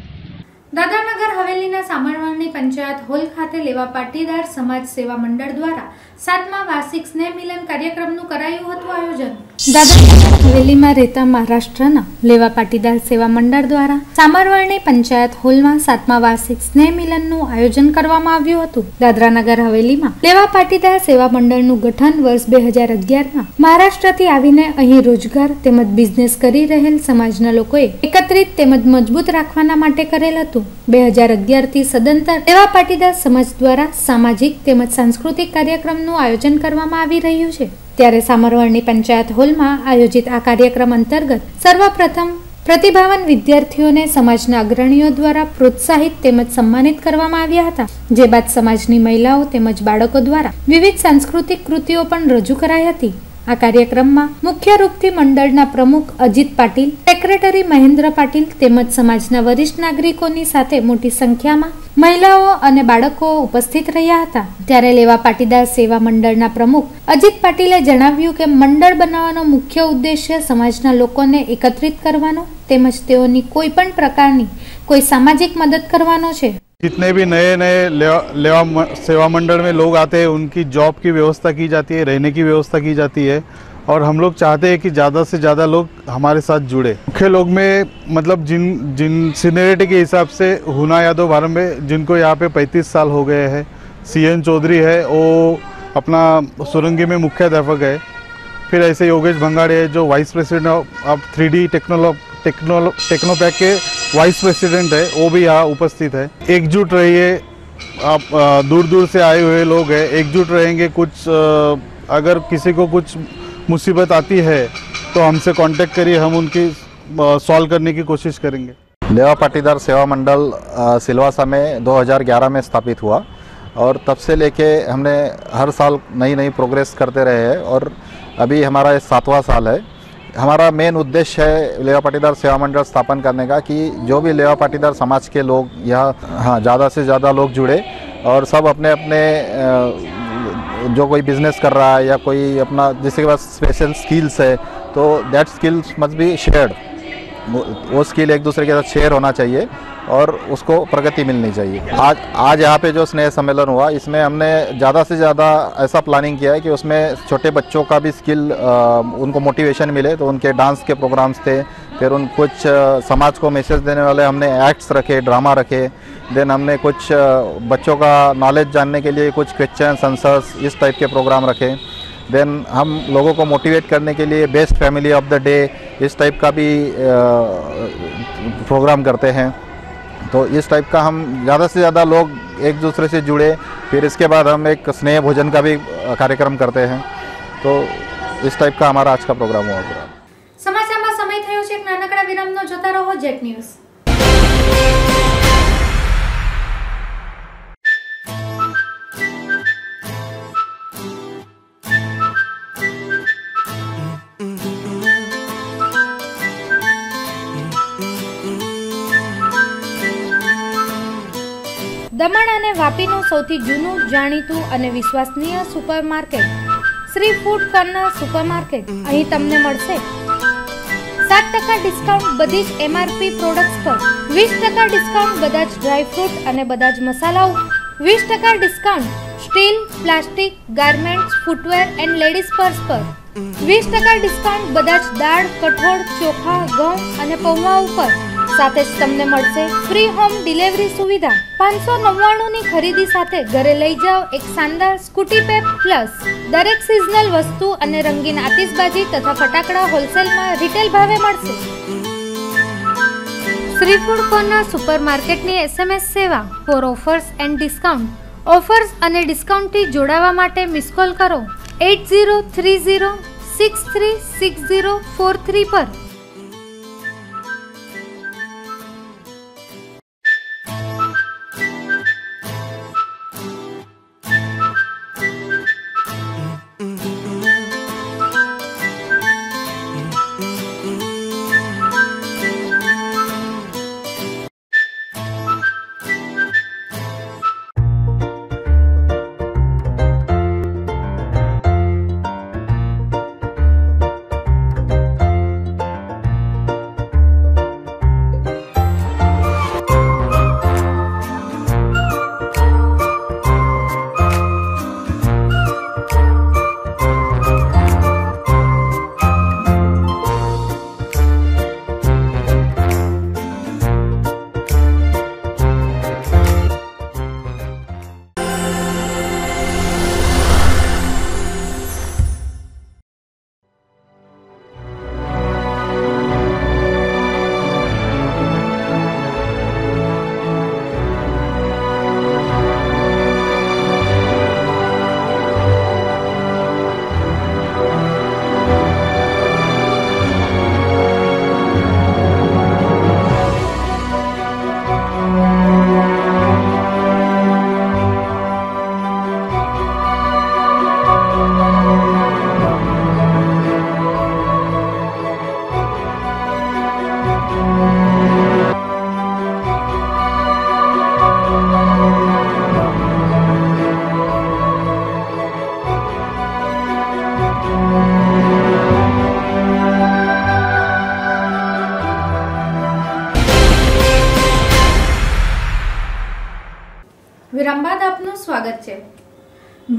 [SPEAKER 1] દાદરાનગર હવેલીના સામરવાણી પંચાયત હોલ ખાતે લેવા પાટીદાર સમાજ સેવા મંડળ દ્વારા 7મા વાર્ષિક સ્નેહ મિલન કાર્યક્રમનું કરાયું હતું આયોજન। દાદરાનગર હવેલીમાં રહેતા મહારાષ્ટ્રના લેવા પાટીદાર સેવા મંડળ દ્વારા સામરવાણી પંચાયત હોલમાં 7મા વાર્ષિક સ્નેહ મિલનનું આયોજન કરવામાં આવ્યું હતું। દાદરાનગર હવેલીમાં લેવા પાટીદાર સેવા મંડળનું ગઠન વર્ષ 2011માં મહારાષ્ટ્રથી આવીને અહીં રોજગાર તેમજ બિઝનેસ કરી રહેલ સમાજના લોકોએ એકત્રિત તેમજ મજબૂત રાખવાના માટે કરેલ હતું। 2011 થી સદંતર લેવા પાટીદાર સમાજ દ્વારા સામાજિક તેમજ સાંસ્કૃતિક કાર્યક્રમનું આયોજન કરવામાં આવી રહ્યું છે। ત્યારે સામરવાણી પંચાયત હોલમાં આયોજિત આ કાર્યક્રમ અંતર્ગત સર્વપ્રથમ પ્રતિભાવાન વિદ્યાર્થીઓને સમાજના અગ્રણીઓ દ્વારા પ્રોત્સાહિત તેમજ સન્માનિત કરવામાં આવ્યા હતા। જે બાદ સમાજની મહિલાઓ તેમજ બાળકો દ્વારા વિવિધ સાંસ્કૃતિક કૃતિઓ પણ રજૂ કરાઈ હતી। આ કાર્યક્રમમાં મુખ્ય રૂપથી મંડળના પ્રમુખ અજીત પાટીલ, સેક્રેટરી મહેન્દ્ર પાટીલ તેમજ સમાજના વરિષ્ઠ નાગરિકોની સાથે મોટી સંખ્યામાં મહિલાઓ અને બાળકો ઉપસ્થિત રહ્યા હતા। ત્યારે લેવા પાટીદાર સેવા મંડળના પ્રમુખ અજીત પાટીલે જણાવ્યું કે મંડળ બનાવવાનો મુખ્ય ઉદ્દેશ્ય સમાજના લોકોને એકત્રિત કરવાનો તેમજ તેઓની કોઈ પણ પ્રકારની કોઈ સામાજિક મદદ કરવાનો છે।
[SPEAKER 14] जितने भी नए लेवा सेवा मंडल में लोग आते हैं उनकी जॉब की व्यवस्था की जाती है, रहने की व्यवस्था की जाती है और हम लोग चाहते हैं कि ज़्यादा से ज़्यादा लोग हमारे साथ जुड़े। मुख्य लोग में मतलब जिन सीनियरिटी के हिसाब से हुना यादव भारत में जिनको यहाँ पे 35 साल हो गए हैं, CN चौधरी है वो अपना सुरंगी में मुख्याध्यापक है, फिर ऐसे योगेश भंगाड़े है जो vice president of 3D Technopak के वाइस प्रेसिडेंट है, वो भी यहाँ उपस्थित है। एकजुट रहिए, आप दूर दूर से आए हुए लोग हैं, एकजुट रहेंगे। कुछ अगर किसी को कुछ मुसीबत आती है तो हमसे कांटेक्ट करिए, हम उनकी सॉल्व करने की कोशिश करेंगे।
[SPEAKER 15] लेवा पाटीदार सेवा मंडल सिलवासा में 2011 में स्थापित हुआ और तब से लेके हमने हर साल नई नई प्रोग्रेस करते रहे हैं और अभी हमारा 7वां साल है। हमारा मेन उद्देश्य है लेवा पाटीदार सेवा मंडल स्थापन करने का कि जो भी लेवा पाटीदार समाज के लोग यहाँ ज़्यादा से ज़्यादा लोग जुड़े और सब अपने अपने जो कोई बिजनेस कर रहा है या कोई अपना जिसके पास स्पेशल स्किल्स है तो that skills must be shared. वो स्किल एक दूसरे के साथ शेयर होना चाहिए और उसको प्रगति मिलनी चाहिए। आज यहाँ पे जो स्नेह सम्मेलन हुआ इसमें हमने ज़्यादा से ज़्यादा ऐसा प्लानिंग किया है कि उसमें छोटे बच्चों का भी स्किल उनको मोटिवेशन मिले, तो उनके डांस के प्रोग्राम्स थे, फिर उन कुछ समाज को मैसेज देने वाले हमने एक्ट्स रखे, ड्रामा रखे, देन हमने कुछ बच्चों का नॉलेज जानने के लिए कुछ क्वेश्चन आंसर्स इस टाइप के प्रोग्राम रखे। देन हम लोगों को मोटिवेट करने के लिए best family of the day इस टाइप का भी प्रोग्राम करते हैं। तो इस टाइप का हम ज़्यादा से ज़्यादा लोग एक दूसरे से जुड़े। फिर इसके बाद हम एक स्नेह भोजन का भी कार्यक्रम करते हैं। तो इस टाइप का हमारा आज का प्रोग्राम हुआ।
[SPEAKER 1] સમાચારમાં સમય થયો છે એક નાનકડા વિરામનો। જોતા રહો જેટ ન્યૂઝ। દમણ અને વાપીનું સૌથી જૂનું, જાણીતું અને વિશ્વસનીય supermarket Shri food corner supermarket. અહીં તમને મળશે 7% ડિસ્કાઉન્ટ બધી જ MRP પ્રોડક્ટ્સ પર, 20% ડિસ્કાઉન્ટ બધા જ ડ્રાય ફ્રૂટ અને બધા જ મસાલાઓ, 20% discount steel, plastic, garments, footwear and ladies purse પર, 20% ડિસ્કાઉન્ટ બધા જ દાળ, કઠોળ, ચોખા, ઘઉં અને પૌવા ઉપર। સાથે જ તમને મળશે ફ્રી હોમ ડિલિવરી સુવિધા। 599 ની ખરીદી સાથે ઘરે લઈ જાઓ એક શાનદાર સ્કૂટી પેપ પ્લસ। દરેક સિઝનલ વસ્તુ અને રંગીન આતિશબાજી તથા ફટાકડા હોલસેલમાં રિટેલ ભાવે મળશે। શ્રી ફૂડ કોર્નર સુપરમાર્કેટની SMS સેવા for offers and discount. Offers અને ડિસ્કાઉન્ટથી જોડાવા માટે મિસ કોલ કરો 8030636043 પર. વિરામ બાદ આપનું સ્વાગત છે.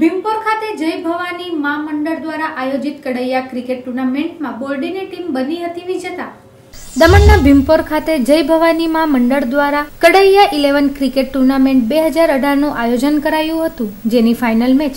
[SPEAKER 1] ભીમપોર ખાતે જય ભવાની મા મંડળ દ્વારા આયોજિત કડૈયા ક્રિકેટ ટુર્નામેન્ટમાં બોરડીની ટીમ બની હતી વિજેતા. દમણના ભીમપોર ખાતે જય ભવાની મા મંડળ દ્વારા કડૈયા 11 ક્રિકેટ ટુર્નામેન્ટ 2018નું આયોજન કરાયું હતું, જેની ફાઇનલ મેચ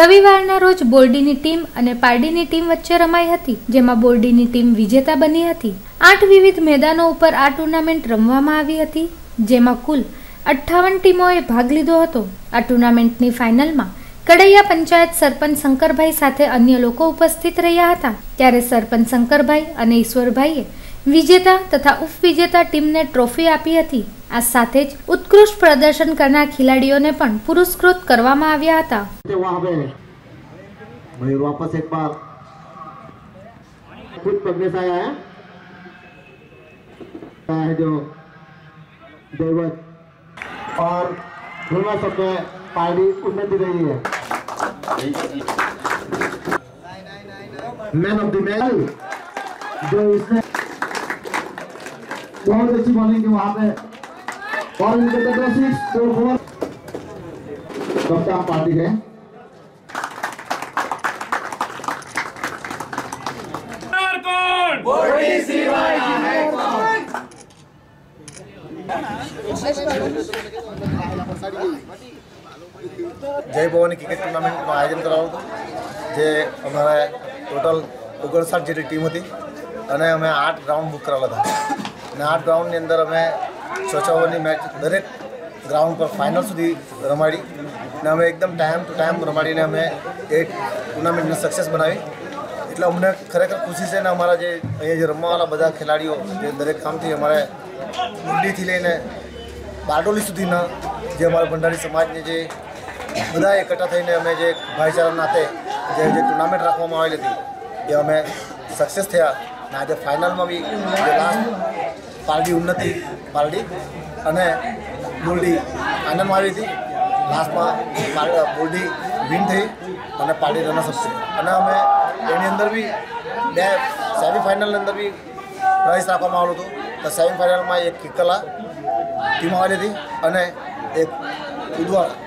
[SPEAKER 1] રવિવારના રોજ બોરડીની ટીમ અને પારડીની ટીમ વચ્ચે રમાઈ હતી, જેમાં બોરડીની ટીમ વિજેતા બની હતી. 8 વિવિધ મેદાનો ઉપર આ ટુર્નામેન્ટ રમવામાં આવી હતી, જેમાં કુલ 58 ટીમોએ ભાગ લીધો હતો. આ ટુર્નામેન્ટની ફાઇનલમાં કડૈયા પંચાયત સરપંચ શંકરભાઈ સાથે અન્ય લોકો ઉપસ્થિત રહ્યા હતા. ત્યારે સરપંચ શંકરભાઈ અને ઈશ્વરભાઈએ વિજેતા તથા ઉપવિજેતા ટીમને ટ્રોફી આપી હતી. આ સાથે જ ઉત્કૃષ્ટ પ્રદર્શન કરનાર ખેલાડીઓને પણ પુરસ્કૃત કરવામાં આવ્યા હતા.
[SPEAKER 16] वापस एक बार खुद पकड़ने से आया है जो देवत और दोनों सब में पार्टी उन्नति रही है. मैन ऑफ द मैच जो इसने बहुत अच्छी बॉलिंग की वहां पे बॉलिंग करते 6-4 कप्तान पार्टी है.
[SPEAKER 17] જય ભવાની ક્રિકેટ ટુર્નામેન્ટનું આયોજન કરાવ્યું હતું, જે અમારે ટોટલ 59 જેટલી ટીમ હતી અને અમે 8 ગ્રાઉન્ડ બુક કરેલા હતા અને 8 ગ્રાઉન્ડની અંદર અમે 6 ઓવરની મેચ દરેક ગ્રાઉન્ડ પર ફાઇનલ સુધી રમાડી અને અમે એકદમ ટાઈમ ટુ ટાઈમ રમાડીને અમે એ ટુર્નામેન્ટને સક્સેસ બનાવી. એટલે અમને ખરેખર ખુશી છે ને અમારા જે અહીંયા જે રમવાવાળા બધા ખેલાડીઓ જે દરેક કામથી અમારે મુંડીથી લઈને બારડોલી સુધીના જે અમારા ભંડારી સમાજની જે બધા એકઠા થઈને અમે જે ભાઈચારા નાતે જે ટુર્નામેન્ટ રાખવામાં આવેલી હતી એ અમે સક્સેસ થયા. અને આજે ફાઇનલમાં બી જે લાસ્ટ પારડી ઉન્નતિ પારડી અને બોરડી ફાઇનલમાં આવી હતી. લાસ્ટમાં બોરડી વિન થઈ અને પારડી રનર્સ અપ થઈ અને અમે એની અંદર બી 2 સેમિફાઇનલની અંદર બી પ્રાઇઝ રાખવામાં આવેલું હતું. તો સેમિફાઇનલમાં એક કિકલા ટીમ આવેલી હતી અને એક ઉદવાડા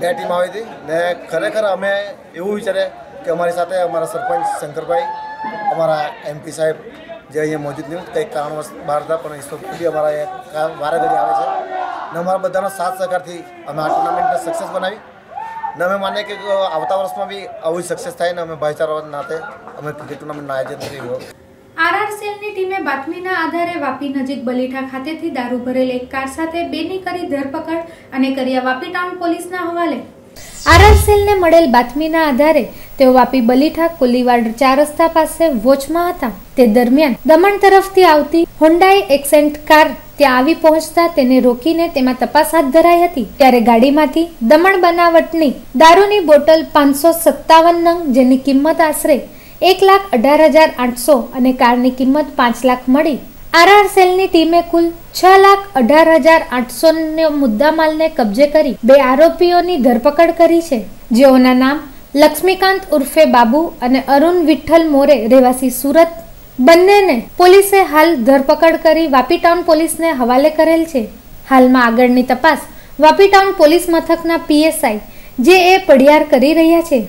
[SPEAKER 17] 2 ટીમ આવી હતી. ને ખરેખર અમે એવું વિચારે કે અમારી સાથે અમારા સરપંચ શંકરભાઈ, અમારા MP સાહેબ જે અહીંયા મોજૂદ નહીં, કંઈક કારણવશ બહાર હતા, પણ ઈશ્વર બી અમારા અહીંયા વારે ઘડી આવે છે ને અમારા બધાનો સાથ સહકારથી અમે આ ટુર્નામેન્ટને સક્સેસ બનાવી. ને અમે માનીએ કે આવતા વર્ષમાં બી આવું સક્સેસ થાય ને અમે ભાઈચારાના નાતે અમે ક્રિકેટ ટુર્નામેન્ટનું આયોજન કર્યું.
[SPEAKER 1] આરઆર સેલની ટીમે બાતમીના આધારે વાપી નજીક બલીઠા ખાતેથી દારૂ ભરેલ એક કાર સાથે બેની કરી ધરપકડ અને કર્યા વાપી ટાઉન પોલીસના હવાલે। આરઆર સેલને મળેલ બાતમીના આધારે તેઓ વાપી બલીઠા કોલીવાડ 4 રસ્તા પાસે વોચમાં હતા। તે દરમિયાન દમણ તરફથી આવતી હોન્ડાઈ એક્સેન્ટ કાર ત્યાં આવી પહોંચતા તેને રોકીને તેમાં તપાસ હાથ ધરાઈ હતી। ત્યારે ગાડીમાંથી દમણ બનાવટની દારૂની બોટલ 557 નંગ જેની કિંમત આશરે 1,18,800 અને કારની કિંમત 5 લાખ મળી। આરઆર સેલની ટીમે કુલ 6,18,800 મુદ્દામાલને કબજે કરી 2 આરોપીઓની ધરપકડ કરી છે, જેઓના નામ લક્ષ્મીકાંત ઉર્ફે બાબુ અને અરુણ વિઠ્ઠલ મોરે રહેવાસી સુરત બંનેને પોલીસે હાલ ધરપકડ કરી વાપી ટાઉન પોલીસને હવાલે કરેલ છે। હાલમાં આગળની તપાસ વાપી ટાઉન પોલીસ મથકના પીએસઆઈ જે.એ. પડિયાર કરી રહ્યા છે।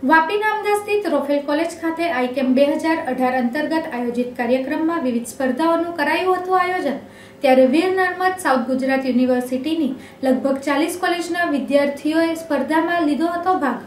[SPEAKER 1] વાપી નામદા સ્થિત રોફેલ કોલેજ ખાતે આઈકેમ 2018 અંતર્ગત આયોજિત કાર્યક્રમમાં વિવિધ સ્પર્ધાઓનું કરાયું હતું આયોજન। ત્યારે વીર નર્મદ સાઉથ ગુજરાત યુનિવર્સિટીની લગભગ 40 કોલેજના વિદ્યાર્થીઓએ સ્પર્ધામાં લીધો હતો ભાગ।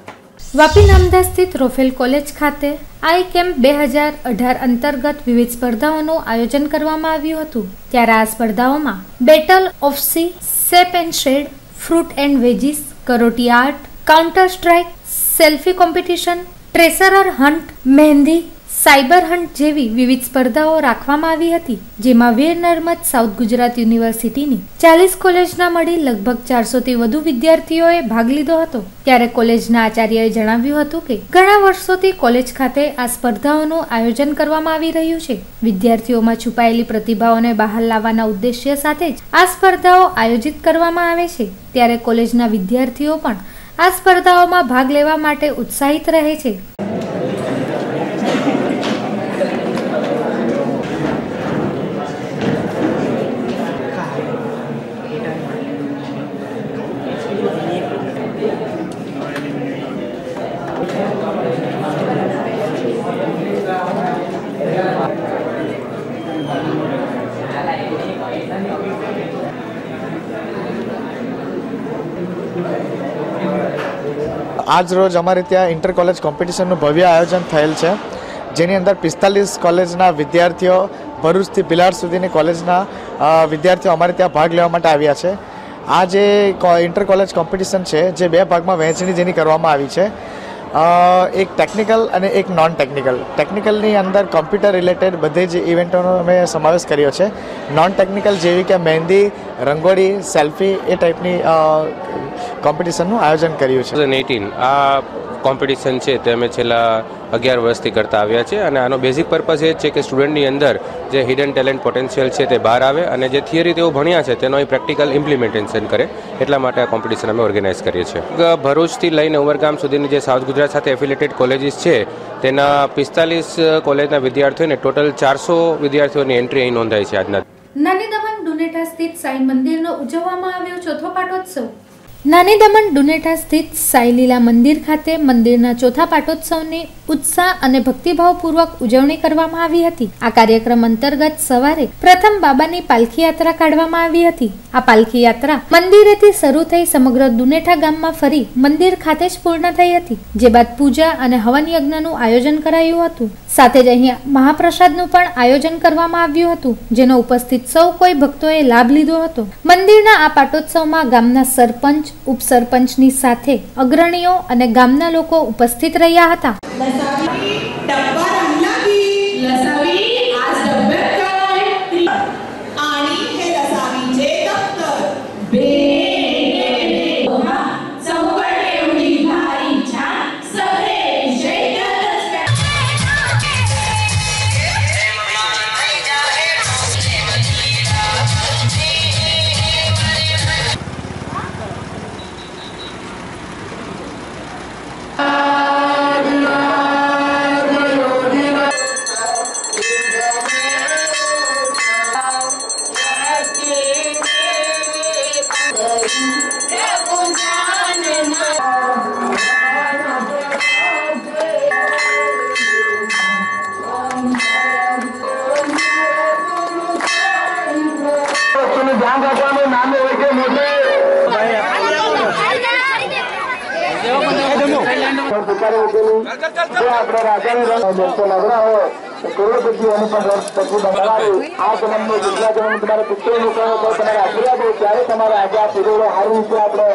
[SPEAKER 1] વાપી નામદા સ્થિત રોફેલ કોલેજ ખાતે આઈકેમ 2018 અંતર્ગત વિવિધ સ્પર્ધાઓનું આયોજન કરવામાં આવ્યું હતું। ત્યારે આ સ્પર્ધાઓમાં battle of sea, shape and shade, fruit and veggies, કરોટી art, counter strike, selfie competition, treasure hunt, mehndi, cyber hunt જેવી વિવિધ સ્પર્ધાઓ રાખવામાં આવી હતી, જેમાં વીર નર્મદ સાઉથ ગુજરાત યુનિવર્સિટીની 40 કોલેજના મળી લગભગ 400 થી વધુ વિદ્યાર્થીઓએ ભાગ લીધો હતો। ત્યારે કોલેજના આચાર્યએ જણાવ્યું હતું કે ઘણા વર્ષોથી કોલેજ ખાતે આ સ્પર્ધાઓનું આયોજન કરવામાં આવી રહ્યું છે। વિદ્યાર્થીઓમાં છુપાયેલી પ્રતિભાઓને બહાર લાવવાના ઉદ્દેશ્ય સાથે જ આ સ્પર્ધાઓ આયોજિત કરવામાં આવે છે। ત્યારે કોલેજના વિદ્યાર્થીઓ પણ આ સ્પર્ધાઓમાં ભાગ લેવા માટે ઉત્સાહિત રહે છે।
[SPEAKER 18] આજ રોજ અમારે ત્યાં ઇન્ટર કોલેજ કોમ્પિટિશનનું ભવ્ય આયોજન થયેલ છે, જેની અંદર 45 કોલેજના વિદ્યાર્થીઓ ભરૂચથી ભિલાડ સુધીની કોલેજના વિદ્યાર્થીઓ અમારે ત્યાં ભાગ લેવા માટે આવ્યા છે। આ જે ઇન્ટર કોલેજ કોમ્પિટિશન છે જે 2 ભાગમાં વહેંચણી જેની કરવામાં આવી છે, એક ટેકનિકલ અને એક નોન ટેકનિકલ। ટેકનિકલની અંદર કોમ્પ્યુટર રિલેટેડ બધી જ ઇવેન્ટોનો અમે સમાવેશ કર્યો છે। નોન ટેકનિકલ જેવી કે મહેંદી, રંગોળી, સેલ્ફી એ ટાઈપની કોમ્પિટિશનનું આયોજન કર્યું છે।
[SPEAKER 19] 2018 આ કોમ્પિટિશન છે તે અમે છેલ્લા 11 વર્ષથી કરતા આવ્યા છે અને આનો બેઝિક પર્પઝ એ જ છે કે સ્ટુડન્ટની અંદર જે હિડન ટેલેન્ટ પોટેન્શિયલ છે તે બહાર આવે અને જે થિયરી તેઓ ભણ્યા છે તેનો પ્રેક્ટિકલ ઇમ્પ્લિમેન્ટેશન કરે, એટલા માટે આ કોમ્પિટિશન અમે ઓર્ગેનાઇઝ કરીએ છીએ। ભરૂચથી લઈને ઉમરગામ સુધીની જે સાઉથ ગુજરાત સાથે એફિલેટેડ કોલેજીસ છે તેના 45 કોલેજના વિદ્યાર્થીઓને ટોટલ 400 વિદ્યાર્થીઓની એન્ટ્રી અહીં નોંધાઈ છે। આજના
[SPEAKER 1] નાની દમણ ડુનેટા સ્થિત સાઈ મંદિરનો ઉજવવામાં આવ્યો ચોથો પાટોત્સવ। નાની દમણ ડુનેટા સ્થિત સાઈ લીલા મંદિર ખાતે મંદિરના ચોથા પાટોત્સવની ઉત્સાહ અને ભક્તિભાવપૂર્વક ઉજવણી કરવામાં આવી હતી। આ કાર્યક્રમ અંતર્ગત સવારે પ્રથમ બાબાની પાલખી યાત્રા કાઢવામાં આવી હતી। આ પાલખી યાત્રા મંદિરેથી શરૂ થઈ સમગ્ર ડુનેટા ગામમાં ફરી મંદિર ખાતે જ પૂર્ણ થઈ હતી, જે બાદ પૂજા અને હવન યજ્ઞનું આયોજન કરાયું હતું। સાથે જ અહીં મહાપ્રસાદનું પણ આયોજન કરવામાં આવ્યું હતું, જેનો ઉપસ્થિત સૌ કોઈ ભક્તોએ લાભ લીધો હતો। મંદિરના આ પાટોત્સવમાં ગામના સરપંચ, ઉપસરપંચની સાથે અગ્રણીઓ અને ગામના લોકો ઉપસ્થિત રહ્યા હતા।
[SPEAKER 16] આપણે રાજાને રંગ નવરા હોય પૂર્વબુદ્ધિઓને પણ પ્રતિબંધ લગાવી આ જન્મનો બીજા જન્મ તમારે પુત્રનું કરો તો તમારે આશીર્વાદ હોય ત્યારે તમારે આજે આ પીરિયડો સારી રીતે આપણે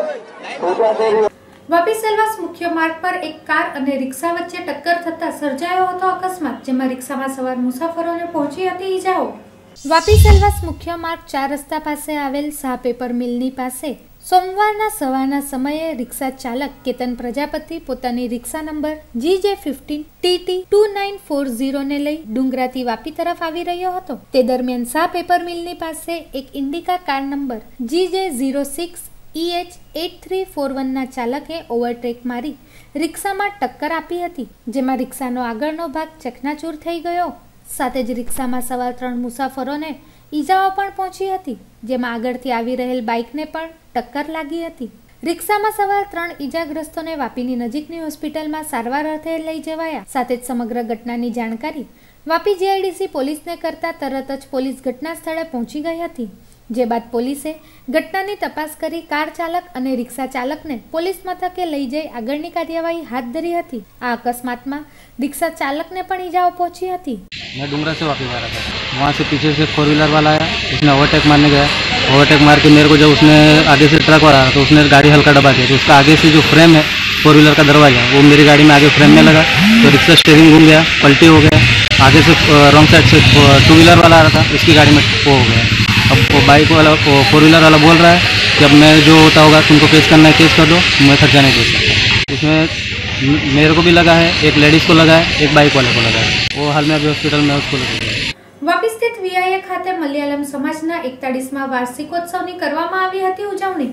[SPEAKER 16] પૂજા કરી.
[SPEAKER 1] વાપી સેલવાસ મુખ્ય માર્ગ પર એક કાર અને રિક્ષા વચ્ચે ટક્કર થતા સર્જાયો હતો અકસ્માત, જેમાં રિક્ષામાં સવાર મુસાફરોને પહોંચી હતી ઈજાઓ. વાપી સેલવાસ મુખ્ય માર્ગ 4 રસ્તા પાસે આવેલ શાહ પેપર મિલની પાસે સોમવારના સવારના સમયે રિક્ષા ચાલક કેતન પ્રજાપતિ પોતાની રિક્ષા નંબર GJ15TT2940 ને લઈ ડુંગરાથી વાપી તરફ આવી રહ્યો હતો. તે દરમિયાન શાહ પેપર મિલની પાસે એક ઇન્ડિકા કાર નંબર GJ06EH8341 ના ચાલકે ઓવરટેક મારી રિક્ષામાં ટક્કર આપી હતી, જેમાં રિક્ષાનો આગળનો ભાગ ચકનાચૂર થઈ ગયો. સાથે જ રિક્ષામાં સવાર 3 મુસાફરોને ઈજાઓ પણ પહોંચી હતી, જેમાં આગળથી આવી રહેલ બાઇકને પણ ટક્કર લાગી હતી. રિક્ષામાં સવાર 3 ઈજાગ્રસ્તોને વાપીની નજીકની હોસ્પિટલમાં સારવાર અર્થે લઈ જવાયા. સાથે જ સમગ્ર ઘટનાની જાણકારી વાપી જીઆઈડીસી પોલીસને કરતા તરત જ પોલીસ ઘટના સ્થળે પહોંચી ગઈ હતી, જે બાદ પોલીસે ઘટનાની તપાસ કરી કાર ચાલક અને રિક્ષા ચાલકને પોલીસ મથકે લઈ જઈ આગળની કાર્યવાહી હાથ ધરી હતી. આ અકસ્માતમાં रिक्शा चालक ने पण इजाओ पहुंची थी.
[SPEAKER 20] मैं डुंगरा से वापस आ रहा था, वहाँ से पीछे से 4 व्हीलर वाला आया, उसने ओवरटेक मारने गया. ओवरटेक मार के मेरे को जब उसने आगे से ट्रक वाला तो उसने गाड़ी हल्का दबा दिया, तो उसका आगे से जो फ्रेम है 4 व्हीलर का दरवाजा वो मेरी गाड़ी में आगे फ्रेम में लगा, तो रिक्शा स्टीयरिंग घूम गया, पलटी हो गया. आगे से रॉन्ग साइड से 2 व्हीलर वाला आ रहा था, उसकी गाड़ी में वो हो गया. अब वो बाइक वाला 4 व्हीलर वाला बोल रहा है कि अब मैं जो होता होगा तुमको केस करना है केस कर दो, मैं खर्चा नहीं दे सकता. उसमें मेरे को भी लगा है, एक लेडीज को लगा है, एक बाइक वाले को लगा है. वो हाल में अभी हॉस्पिटल में उसको लगा है.
[SPEAKER 1] વાપી સ્થિત વીઆઈએ ખાતે મલયાલમ સમાજના 41મા વાર્ષિકોત્સવની કરવામાં આવી હતી ઉજવણી.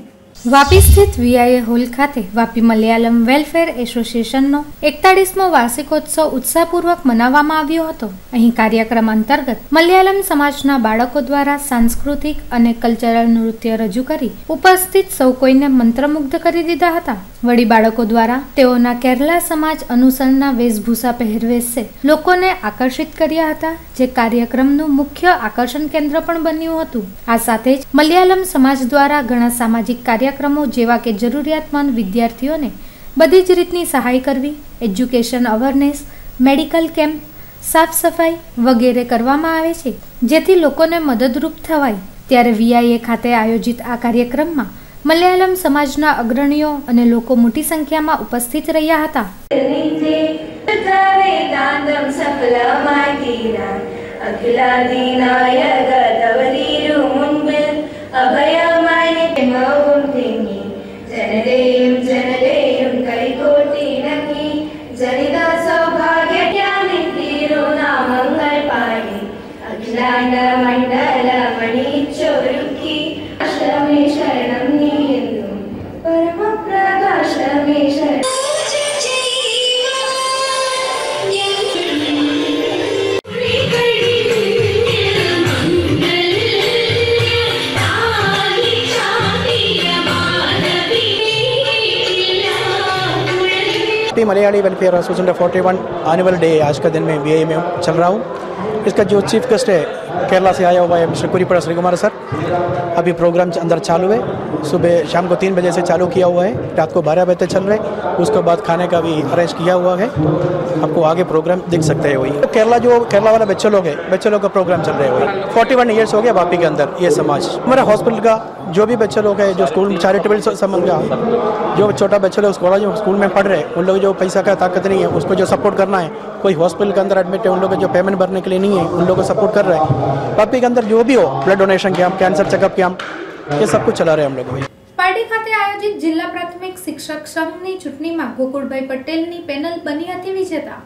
[SPEAKER 1] વાપી સ્થિત વીઆઈએ હોલ ખાતે વાપી મલયાલમ વેલફેર એસોસિએશનનો 41મો વાર્ષિકોત્સવ ઉત્સાહપૂર્વક મનાવવામાં આવ્યો હતો. અહીં કાર્યક્રમ અંતર્ગત મલયાલમ સમાજના બાળકો દ્વારા સાંસ્કૃતિક અને કલ્ચરલ નૃત્ય રજૂ કરી ઉપસ્થિત સૌ કોઈને મંત્રમુગ્ધ કરી દીધા હતા. વડી બાળકો દ્વારા તેઓના કેરલા સમાજ અનુસરના વેશભૂષા પહેરવેશે લોકોને આકર્ષિત કર્યા હતા, જે કાર્યક્રમનું મુખ્ય આકર્ષણ કેન્દ્ર પણ બન્યું હતું. આ સાથે જ મલયાલમ સમાજ દ્વારા ઘણા સામાજિક કાર્યક્રમો જેવા કે જરૂરિયાતમંદ વિદ્યાર્થીઓને બધી જ રીતની સહાય કરવી, એજ્યુકેશન અવેરનેસ, મેડિકલ કેમ્પ, સાફ સફાઈ વગેરે કરવામાં આવે છે, જેથી લોકોને મદદરૂપ થવાય. ત્યારે વીઆઈએ ખાતે આયોજિત આ કાર્યક્રમમાં મલયાલમ સમાજના અગ્રણીઓ અને લોકો મોટી સંખ્યામાં ઉપસ્થિત રહ્યા હતા.
[SPEAKER 21] मलयाली वेलफेयर एसोसिएशन का 41 एनुअल डे आज का दिन में बीआई में चल रहा हूँ. इसका जो चीफ गेस्ट है केरला से आया हुआ है मिस्टर कुरीपड़ा श्री कुमार सर. अभी प्रोग्राम अंदर चालू है, सुबह शाम को 3 बजे से चालू किया हुआ है, रात को 12 बजे तक चल रहा है. उसके बाद खाने का भी अरेंज किया हुआ है, आपको आगे प्रोग्राम दिख सकते हैं. वही तो केरला वाला बच्चे लोग है, बच्चे लोग का प्रोग्राम चल रहा है. वही 41 ईयर्स हो गया वापी के अंदर ये समाज. हमारे हॉस्पिटल का जो भी बच्चे लोग है जो स्कूल चैरिटेबल संबंध का जो छोटा बच्चे लोग स्कूल में पढ़ रहे हैं, उन लोग जो पैसा का ताकत नहीं है उसको जो सपोर्ट करना है, कोई हॉस्पिटल के अंदर एडमिट है उन लोग जो पेमेंट भरने के लिए नहीं है उन लोगों को सपोर्ट कर रहे हैं. वापी के अंदर जो भी हो blood donation camp, cancer checkup camp, ये सब कुछ चला रहे हैं हम लोग.
[SPEAKER 1] પારડી ખાતે આયોજિત જિલ્લા પ્રાથમિક શિક્ષક સંઘની ચૂંટણીમાં ગોકુળભાઈ પટેલની પેનલ બની હતી વિજેતા.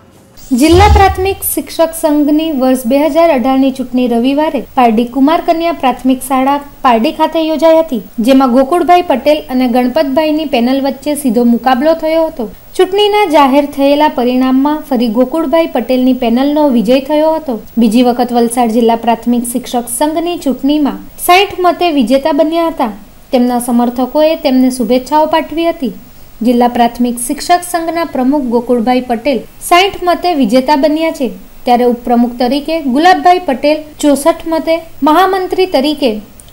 [SPEAKER 1] જિલ્લા પ્રાથમિક શિક્ષક સંઘની વર્ષ 2018ની ચૂંટણી રવિવારે પારડી કુમાર કન્યા પ્રાથમિક શાળા પારડી ખાતે યોજાઈ હતી, જેમાં ગોકુળભાઈ પટેલ અને ગણપતભાઈની પેનલ વચ્ચે સીધો મુકાબલો થયો હતો. ચૂંટણીના જાહેર થયેલા પરિણામમાં ફરી ગોકુળભાઈ પટેલની પેનલનો વિજય થયો હતો. બીજી વખત વલસાડ જિલ્લા પ્રાથમિક શિક્ષક સંઘની ચૂંટણીમાં 60 મતે વિજેતા બન્યા હતા. તેમના સમર્થકોએ તેમને શુભેચ્છાઓ પાઠવી હતી. જિલ્લા પ્રાથમિક શિક્ષક સંઘના પ્રમુખ ગોકુળભાઈ પટેલ 60 મતે વિજેતા બન્યા છે, ત્યારે ઉપપ્રમુખ તરીકે ગુલાબભાઈ પટેલ 64 મતે, મહામંત્રી તરીકે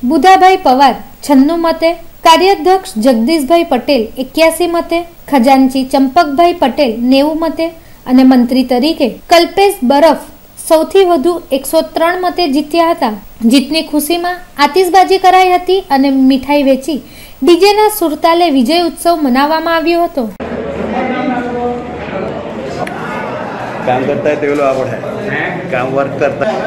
[SPEAKER 1] બુધાભાઈ પવાર 96 મતે, કાર્યાધ્યક્ષ જગદીશભાઈ પટેલ 81 મતે, ખજાનચી ચંપકભાઈ પટેલ 90 મતે અને મંત્રી તરીકે કલ્પેશ બરફ સૌથી વધુ 103 મતે જીત્યા હતા। જીતની ખુશીમાં આતિશબાજી કરાઈ હતી અને મીઠાઈ વેચી ડીજેના સુરતાલે વિજય ઉત્સવ મનાવવામાં આવ્યો હતો।
[SPEAKER 2] काम करता है तो आवड़ है, काम वर्क करता है।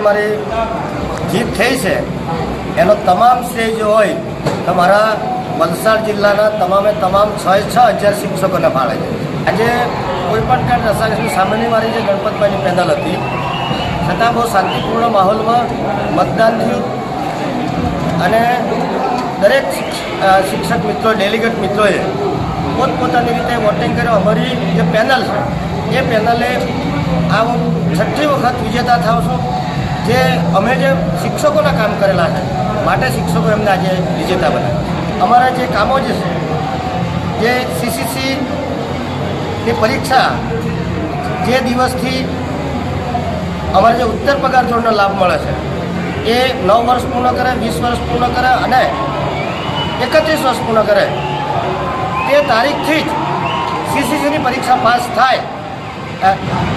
[SPEAKER 22] મારી જીત થઈ છે એનો તમામ શ્રેય જો હોય તો મારા વલસાડ જિલ્લાના તમામે તમામ 6,000 શિક્ષકોને ફાળે છે। આજે કોઈપણ કાંડ રસાયણની સામેની મારી જે ગણપતભાઈની પેનલ હતી છતાં બહુ શાંતિપૂર્ણ માહોલમાં મતદાન થયું અને દરેક શિક્ષક મિત્રો ડેલિગેટ મિત્રોએ પોતપોતાની રીતે વોટિંગ કર્યો। અમારી જે પેનલ છે એ પેનલે આ હું 6ઠ્ઠી વખત વિજેતા થાઉં છું। જે અમે જે શિક્ષકોના કામ કરેલા છે માટે શિક્ષકો એમને આજે વિજેતા બનાવ્યા। અમારા જે કામો જે છે જે CCCની પરીક્ષા જે દિવસથી અમારે જે ઉત્તર પગાર ધોરણનો લાભ મળે છે એ 9 વર્ષ પૂર્ણ કરે, 20 વર્ષ પૂર્ણ કરે અને 31 વર્ષ પૂર્ણ કરે તે તારીખથી જ CCCની પરીક્ષા પાસ થાય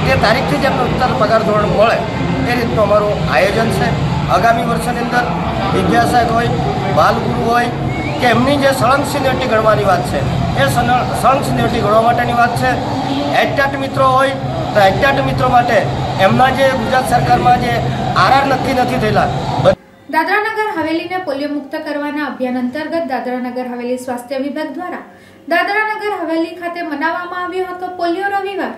[SPEAKER 22] તે તારીખથી જ એમને ઉત્તર પગાર ધોરણ મળે એ રીતનું અમારું આયોજન છે। આગામી વર્ષની અંદર વિદ્યાસાહેબ હોય, બાલગુરુ હોય કે એમની જે સળંગ સિનિયરિટી ગણવાની વાત છે એ સળંગ સિનિયરિટી ગણવા માટેની વાત છે। એડટાટ મિત્રો હોય તો એડટાટ મિત્રો માટે એમના જે ગુજરાત સરકારમાં જે RR નથી થયેલા।
[SPEAKER 1] દાદરાનગર હવેલીને પોલિયો મુક્ત કરવાના અભિયાન અંતર્ગત દાદરાનગર હવેલી સ્વાસ્થ્ય વિભાગ દ્વારા દાદરાનગર હવેલી ખાતે મનાવવામાં આવ્યો હતો પોલિયો રવિવાર।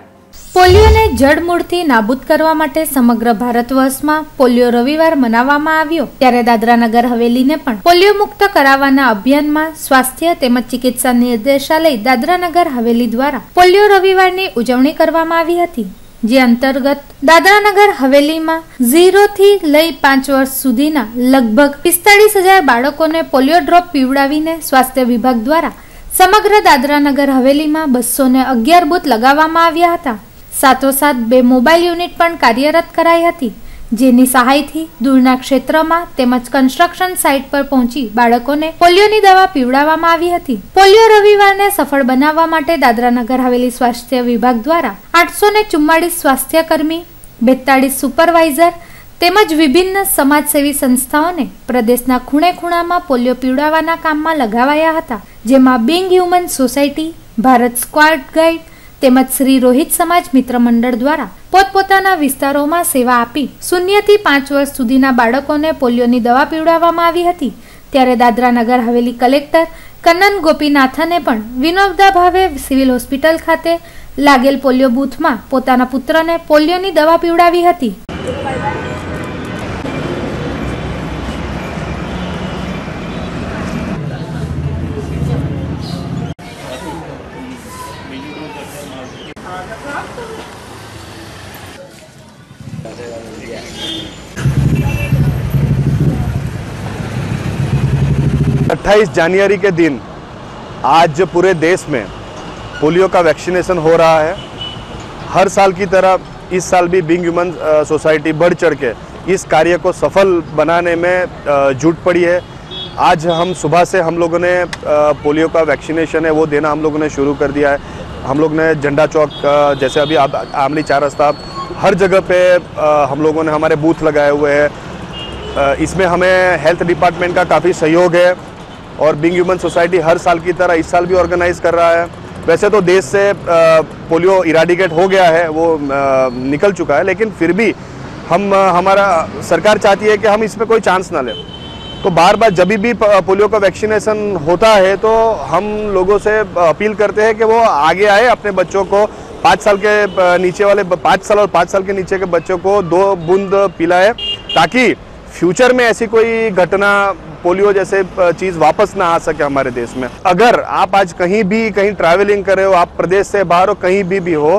[SPEAKER 1] પોલિયોને જડમૂળથી નાબૂદ કરવા માટે સમગ્ર ભારત વર્ષમાં પોલિયો રવિવાર મનાવવામાં આવ્યો। ત્યારે દાદરાનગર હવેલીને પણ પોલિયો મુક્ત કરાવવાના અભિયાનમાં સ્વાસ્થ્ય તેમજ ચિકિત્સા નિર્દેશાલય દાદરાનગર હવેલી દ્વારા પોલિયો રવિવારની ઉજવણી કરવામાં આવી હતી। જે અંતર્ગત દાદરાનગર હવેલીમાં 0 થી લઈ 5 વર્ષ સુધીના લગભગ 45,000 બાળકોને પોલિયો ડ્રોપ પીવડાવીને સ્વાસ્થ્ય વિભાગ દ્વારા સમગ્ર દાદરાનગર હવેલીમાં 211 બૂથ લગાવવામાં આવ્યા હતા। સાથોસાથ 2 મોબાઈલ યુનિટ પણ કાર્યરત કરાઈ હતી, જેની સહાયથી દૂરના ક્ષેત્રમાં તેમજ કન્સ્ટ્રક્શન સાઇટ પર પહોંચી બાળકોને પોલિયોની દવા પીવડાવવામાં આવી હતી। પોલિયો રવિવારને સફળ બનાવવા માટે દાદરાનગર હવેલી સ્વાસ્થ્ય વિભાગ દ્વારા 844 સ્વાસ્થ્યકર્મી, 42 સુપરવાઇઝર તેમજ વિભિન્ન સમાજસેવી સંસ્થાઓને પ્રદેશના ખૂણે ખૂણામાં પોલિયો પીવડાવવાના કામમાં લગાવાયા હતા। જેમાં Bing human society, Bharat squad guide તેમજ શ્રી રોહિત સમાજ મિત્ર મંડળ દ્વારા પોતપોતાના વિસ્તારોમાં સેવા આપી 0 થી 5 વર્ષ સુધીના બાળકોને પોલિયોની દવા પીવડાવવામાં આવી હતી। ત્યારે દાદરાનગર હવેલી કલેક્ટર કન્નન ગોપીનાથને પણ વિનોદા ભાવે સિવિલ હોસ્પિટલ ખાતે લાગેલ પોલિયો બૂથમાં પોતાના પુત્રને પોલિયોની દવા પીવડાવી હતી।
[SPEAKER 23] जनवरी के दिन आज पूरे देश में पोलियो का वैक्सीनेशन हो रहा है। हर साल की तरह इस साल भी बिंग ह्यूमन सोसाइटी बढ़ चढ़ के इस कार्य को सफल बनाने में जुट पड़ी है। आज हम सुबह से हम लोगों ने पोलियो का वैक्सीनेशन है वो देना हम लोगों ने शुरू कर दिया है। हम लोग ने झंडा चौक जैसे अभी आमली 4 रास्ता हर जगह पे हम लोगों ने हमारे बूथ लगाए हुए हैं। इसमें हमें हेल्थ डिपार्टमेंट का काफ़ी सहयोग है और बिंग ह्यूमन सोसाइटी हर साल की तरह इस साल भी ऑर्गेनाइज कर रहा है। वैसे तो देश से पोलियो इराडिकेट हो गया है, वो निकल चुका है, लेकिन फिर भी हमारा सरकार चाहती है कि हम इसमें कोई चांस ना लें। तो बार बार जब भी पोलियो का वैक्सीनेशन होता है तो हम लोगों से अपील करते हैं कि वो आगे आए, अपने बच्चों को 5 साल के नीचे वाले 5 साल और 5 साल के नीचे के बच्चों को 2 बूंद पिलाए, ताकि फ्यूचर में ऐसी कोई घटना पोलियो जैसे चीज़ वापस ना आ सके हमारे देश में। अगर आप आज कहीं ट्रैवलिंग कर रहे हो, आप प्रदेश से बाहर हो, कहीं भी हो,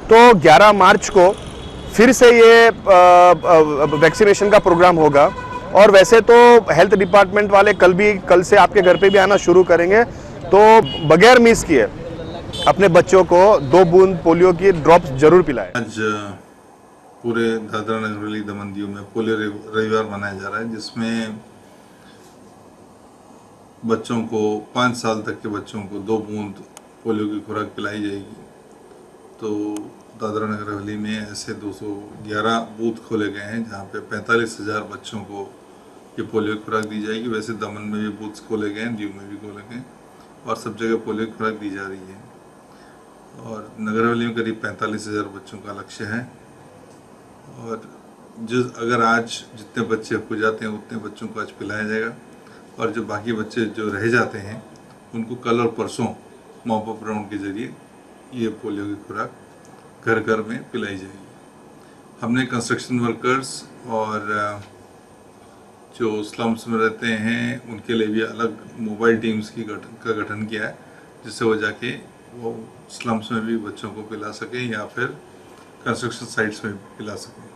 [SPEAKER 23] तो 11 मार्च को फिर से ये वैक्सीनेशन का प्रोग्राम होगा। और वैसे तो हेल्थ डिपार्टमेंट वाले कल से आपके घर पे भी आना शुरू करेंगे, तो बगैर मिस किए अपने बच्चों को 2 बूंद पोलियो की ड्रॉप्स जरूर पिलाएं।
[SPEAKER 3] आज पूरे दादरा नगर हवेली दमन दीव में पोलियो रविवार मनाया जा रहा है, जिसमें बच्चों को 5 साल तक के बच्चों को 2 बूंद पोलियो की खुराक पिलाई जाएगी। तो दादरा नगर हवेली में ऐसे 211 बूथ खोले गए हैं जहां पे 45,000 बच्चों को ये पोलियो की खुराक दी जाएगी। वैसे दमन में भी बूथ खोले गए हैं, दीव में भी खोले गए हैं और सब जगह पोलियो की खुराक दी जा रही है। और नगर हवेली में करीब 45,000 बच्चों का लक्ष्य है। और अगर आज जितने बच्चे हो जाते हैं उतने बच्चों को आज पिलाया जाएगा, और जो बाकी बच्चे जो रह जाते हैं उनको कल और परसों मॉप अप राउंड के जरिए ये पोलियो की खुराक घर घर में पिलाई जाएगी। हमने कंस्ट्रक्शन वर्कर्स और जो स्लम्स में रहते हैं उनके लिए भी अलग मोबाइल टीम्स का गठन किया है, जिससे वो जाके वो स्लम्स में भी बच्चों को पिला सकें या फिर कंस्ट्रक्शन साइट्स में भी पिला सकें।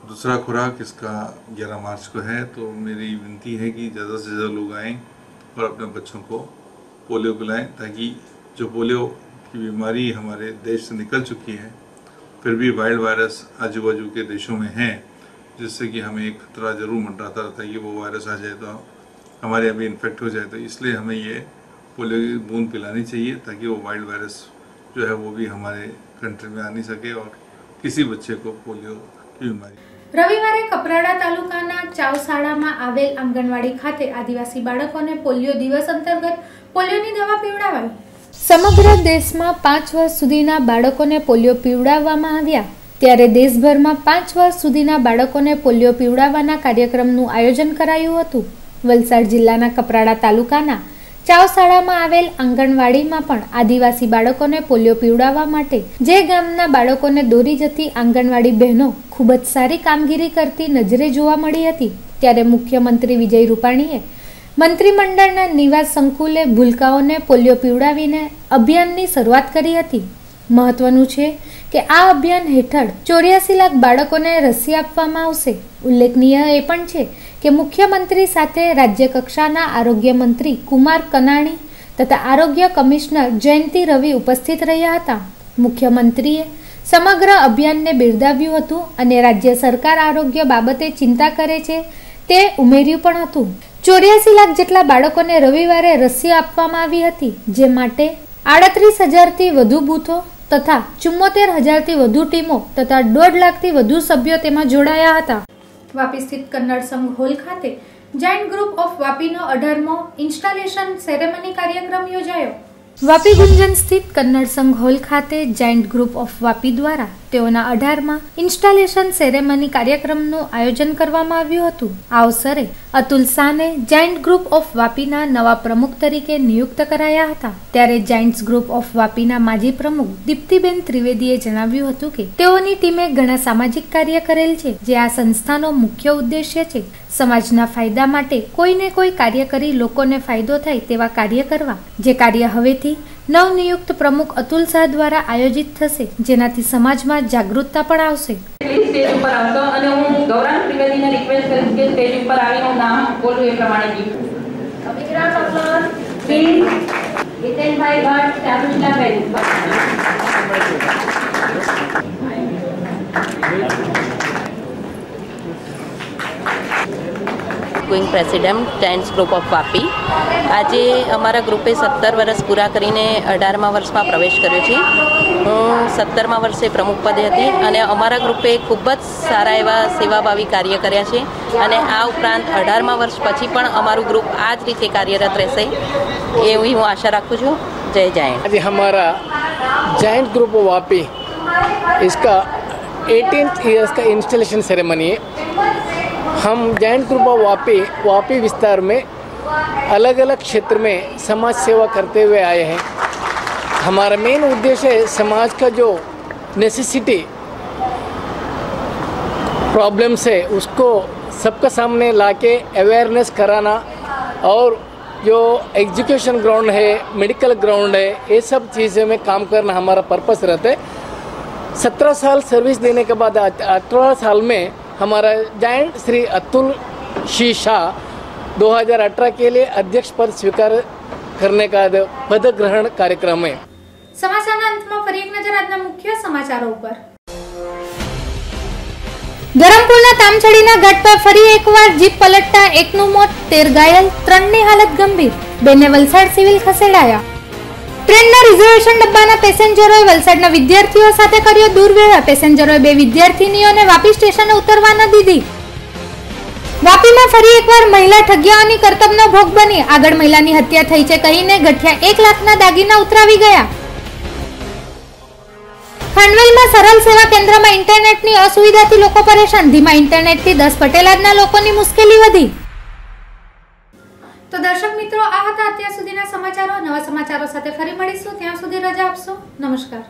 [SPEAKER 3] दूसरा खुराक इसका 11 मार्च को है, तो मेरी विनती है कि ज़्यादा से ज़्यादा लोग आएँ और अपने बच्चों को पोलियो पिलाएं, ताकि जो पोलियो की बीमारी हमारे देश से निकल चुकी है फिर भी वाइल्ड वायरस आजू बाजू के देशों में है, जिससे कि हमें एक खतरा जरूर मंडराता रहता है कि वो वायरस आ जाए तो हमारे यहाँ भी इन्फेक्ट हो जाए। तो इसलिए हमें ये पोलियो की बूंद पिलानी चाहिए, ताकि वो वाइल्ड वायरस जो है वो भी हमारे कंट्री में आ नहीं सके और किसी बच्चे को पोलियो की बीमारी।
[SPEAKER 1] રવિવારે કપરાડા તાલુકાના ચાવસાડામાં આવેલ આંગણવાડી ખાતે આદિવાસી બાળકોને પોલિયો દિવસ અંતર્ગત પોલિયોની દવા પીવડાવાઈ। સમગ્ર દેશમાં 5 વર્ષ સુધીના બાળકોને પોલિયો પીવડાવવામાં આવ્યા, ત્યારે દેશભરમાં 5 વર્ષ સુધીના બાળકોને પોલિયો પીવડાવવાના કાર્યક્રમનું આયોજન કરાયું હતું। વલસાડ જિલ્લાના કપરાડા તાલુકાના ચાવસાડામાં આવેલ આંગણવાડીમાં પણ આદિવાસી બાળકોને પોલિયો પીવડાવવા માટે જે ગામના બાળકોને દોરી જતી આંગણવાડી બહેનો ખૂબ જ સારી કામગીરી કરતી નજરે જોવા મળી હતી, ત્યારે મુખ્યમંત્રી વિજય રૂપાણીએ મંત્રીમંડળના નિવાસ સંકુલે ભૂલકાઓને પોલિયો પીવડાવીને અભિયાનની શરૂઆત કરી હતી। મહત્વનું છે કે આ અભિયાન હેઠળ 84 લાખ બાળકોને રસી આપવામાં આવશે। ઉલ્લેખનીય એ પણ છે કે મુખ્યમંત્રી સાથે રાજ્ય કક્ષાના આરોગ્ય મંત્રી કુમાર કનાણી તથા આરોગ્ય કમિશનર જયંતિ રવિ ઉપસ્થિત રહ્યા હતા। મુખ્યમંત્રીએ સમગ્ર અભિયાનને બિરદાવ્યું હતું અને રાજ્ય સરકાર આરોગ્ય બાબતે ચિંતા કરે છે તે ઉમેર્યું પણ હતું। 84 લાખ જેટલા બાળકોને રવિવારે રસી આપવામાં આવી હતી, જે માટે 38,000થી વધુ બૂથો તથા 74,000થી વધુ ટીમો તથા 1.5 લાખથી વધુ સભ્યો તેમાં જોડાયા હતા। વાપી સ્થિત કન્નડ સંઘ હોલ ખાતે જાયન્ટ ગ્રુપ ઓફ વાપીનો 18મો ઇન્સ્ટોલેશન સેરેમની કાર્યક્રમ યોજાયો। વાપી ગુંજન સ્થિત કન્નડ સંઘ હોલ ખાતે જાયન્ટ ગ્રુપ ઓફ વાપી દ્વારા તેઓના 18મા ઇન્સ્ટોલેશન સેરેમની કાર્યક્રમનું આયોજન કરવામાં આવ્યું હતું। આ અવસરે અતુલ શાહને જાયન્ટ ગ્રુપ ઓફ વાપીના નવા પ્રમુખ તરીકે નિયુક્ત કરાયા હતા, ત્યારે જાયન્ટ્સ ગ્રુપ ઓફ વાપીના માજી પ્રમુખ દીપ્તિબેન ત્રિવેદીએ જણાવ્યું હતું કે તેઓની ટીમે ઘણા સામાજિક કાર્ય કરેલ છે, જે આ સંસ્થાનો મુખ્ય ઉદ્દેશ્ય છે। સમાજના ફાયદા માટે કોઈને કોઈ કાર્ય કરી લોકોને ફાયદો થાય તેવા કાર્ય કરવા, જે કાર્ય હવેથી નવનિયુક્ત પ્રમુખ અતુલ શાહ દ્વારા આયોજિત થશે, જેનાથી સમાજમાં જાગૃતતા પણ આવશે।
[SPEAKER 4] સ્ટેજ ઉપર આવતો અને હું ગૌરાંગ ત્રિવેદીને રિક્વેસ્ટ કરીશ કે સ્ટેજ ઉપર આવીને હું નામ બોલું એ પ્રમાણે જીવું। અભિગ્રામ upload please Jitenbhai Bhatt, Charushilaben.
[SPEAKER 6] Going president giants group of Vapi. आज अमरा ग्रुपे 17 वर्ष पूरा करीने 18मा वर्ष में प्रवेश कर्यो छे। हूँ 17मा वर्षे प्रमुख पदे हती अने अमरा ग्रुपे खूब ज सारा एवा सेवाभावी कार्य कर्या छे अने आ उपरांत 18मा वर्ष पछी पण अमारू ग्रुप आ ज रीते कार्यरत रहेशे एवी हूँ आशा राखूँ छूँ। जय जायंट।
[SPEAKER 24] आज हमारा जायंट ग्रुप ऑफ वापी इसका 18th ईयर्स का इंस्टॉलेशन सेरेमनी है। हम जायंट ग्रुप ऑफ वापी विस्तार में अलग अलग क्षेत्र में समाज सेवा करते हुए आए हैं। हमारा मेन उद्देश्य है समाज का जो नेसेसिटी प्रॉब्लम्स है उसको सबके सामने लाके अवेयरनेस कराना, और जो एजुकेशन ग्राउंड है, मेडिकल ग्राउंड है, ये सब चीज़ों में काम करना हमारा पर्पस रहता है। 17 साल सर्विस देने के बाद 18 साल में हमारा जायंट श्री अतुल शाह 2018 के लिए अध्यक्ष पद स्वीकार करने का पद ग्रहण कार्यक्रम है।
[SPEAKER 1] સમાચારના અંતમાં ફરી એક નજર આજના મુખ્ય સમાચારો ઉપર। ધરમપુરના તામછડીના ઘાટ પર ફરી એકવાર જીપ પલટતા એકનું મોત, 13 ઘાયલ, 3ની હાલત ગંભીર, બેને વલસાડ સિવિલ ખસેડાયા। ટ્રેનના રિઝર્વેશન ડબ્બાના પેસેન્જરોએ વલસાડના વિદ્યાર્થીઓ સાથે કર્યો દુર્વ્યવહાર, પેસેન્જરોએ 2 વિદ્યાર્થીનીઓને વાપી સ્ટેશને ઉતરવા ન દીધી। વાપીમાં ફરી એકવાર મહિલા ઠગ્યાઓની કરતબનો ભોગ બની, આગળ મહિલાની હત્યા થઈ છે કહીને ગઠિયા 1 લાખના દાગીના ઉતરાવી ગયા। ખાનવેલમાં સરળ સેવા કેન્દ્રમાં ઇન્ટરનેટની અસુવિધાથી લોકો પરેશાન, ધીમા ઇન્ટરનેટથી 10 પટેલાદના લોકોની મુશ્કેલી વધી। તો દર્શક મિત્રો, આ હતા અત્યાર સુધીના સમાચારો। નવા સમાચારો સાથે ફરી મળીશું, ત્યાં સુધી રજા આપશો। નમસ્કાર।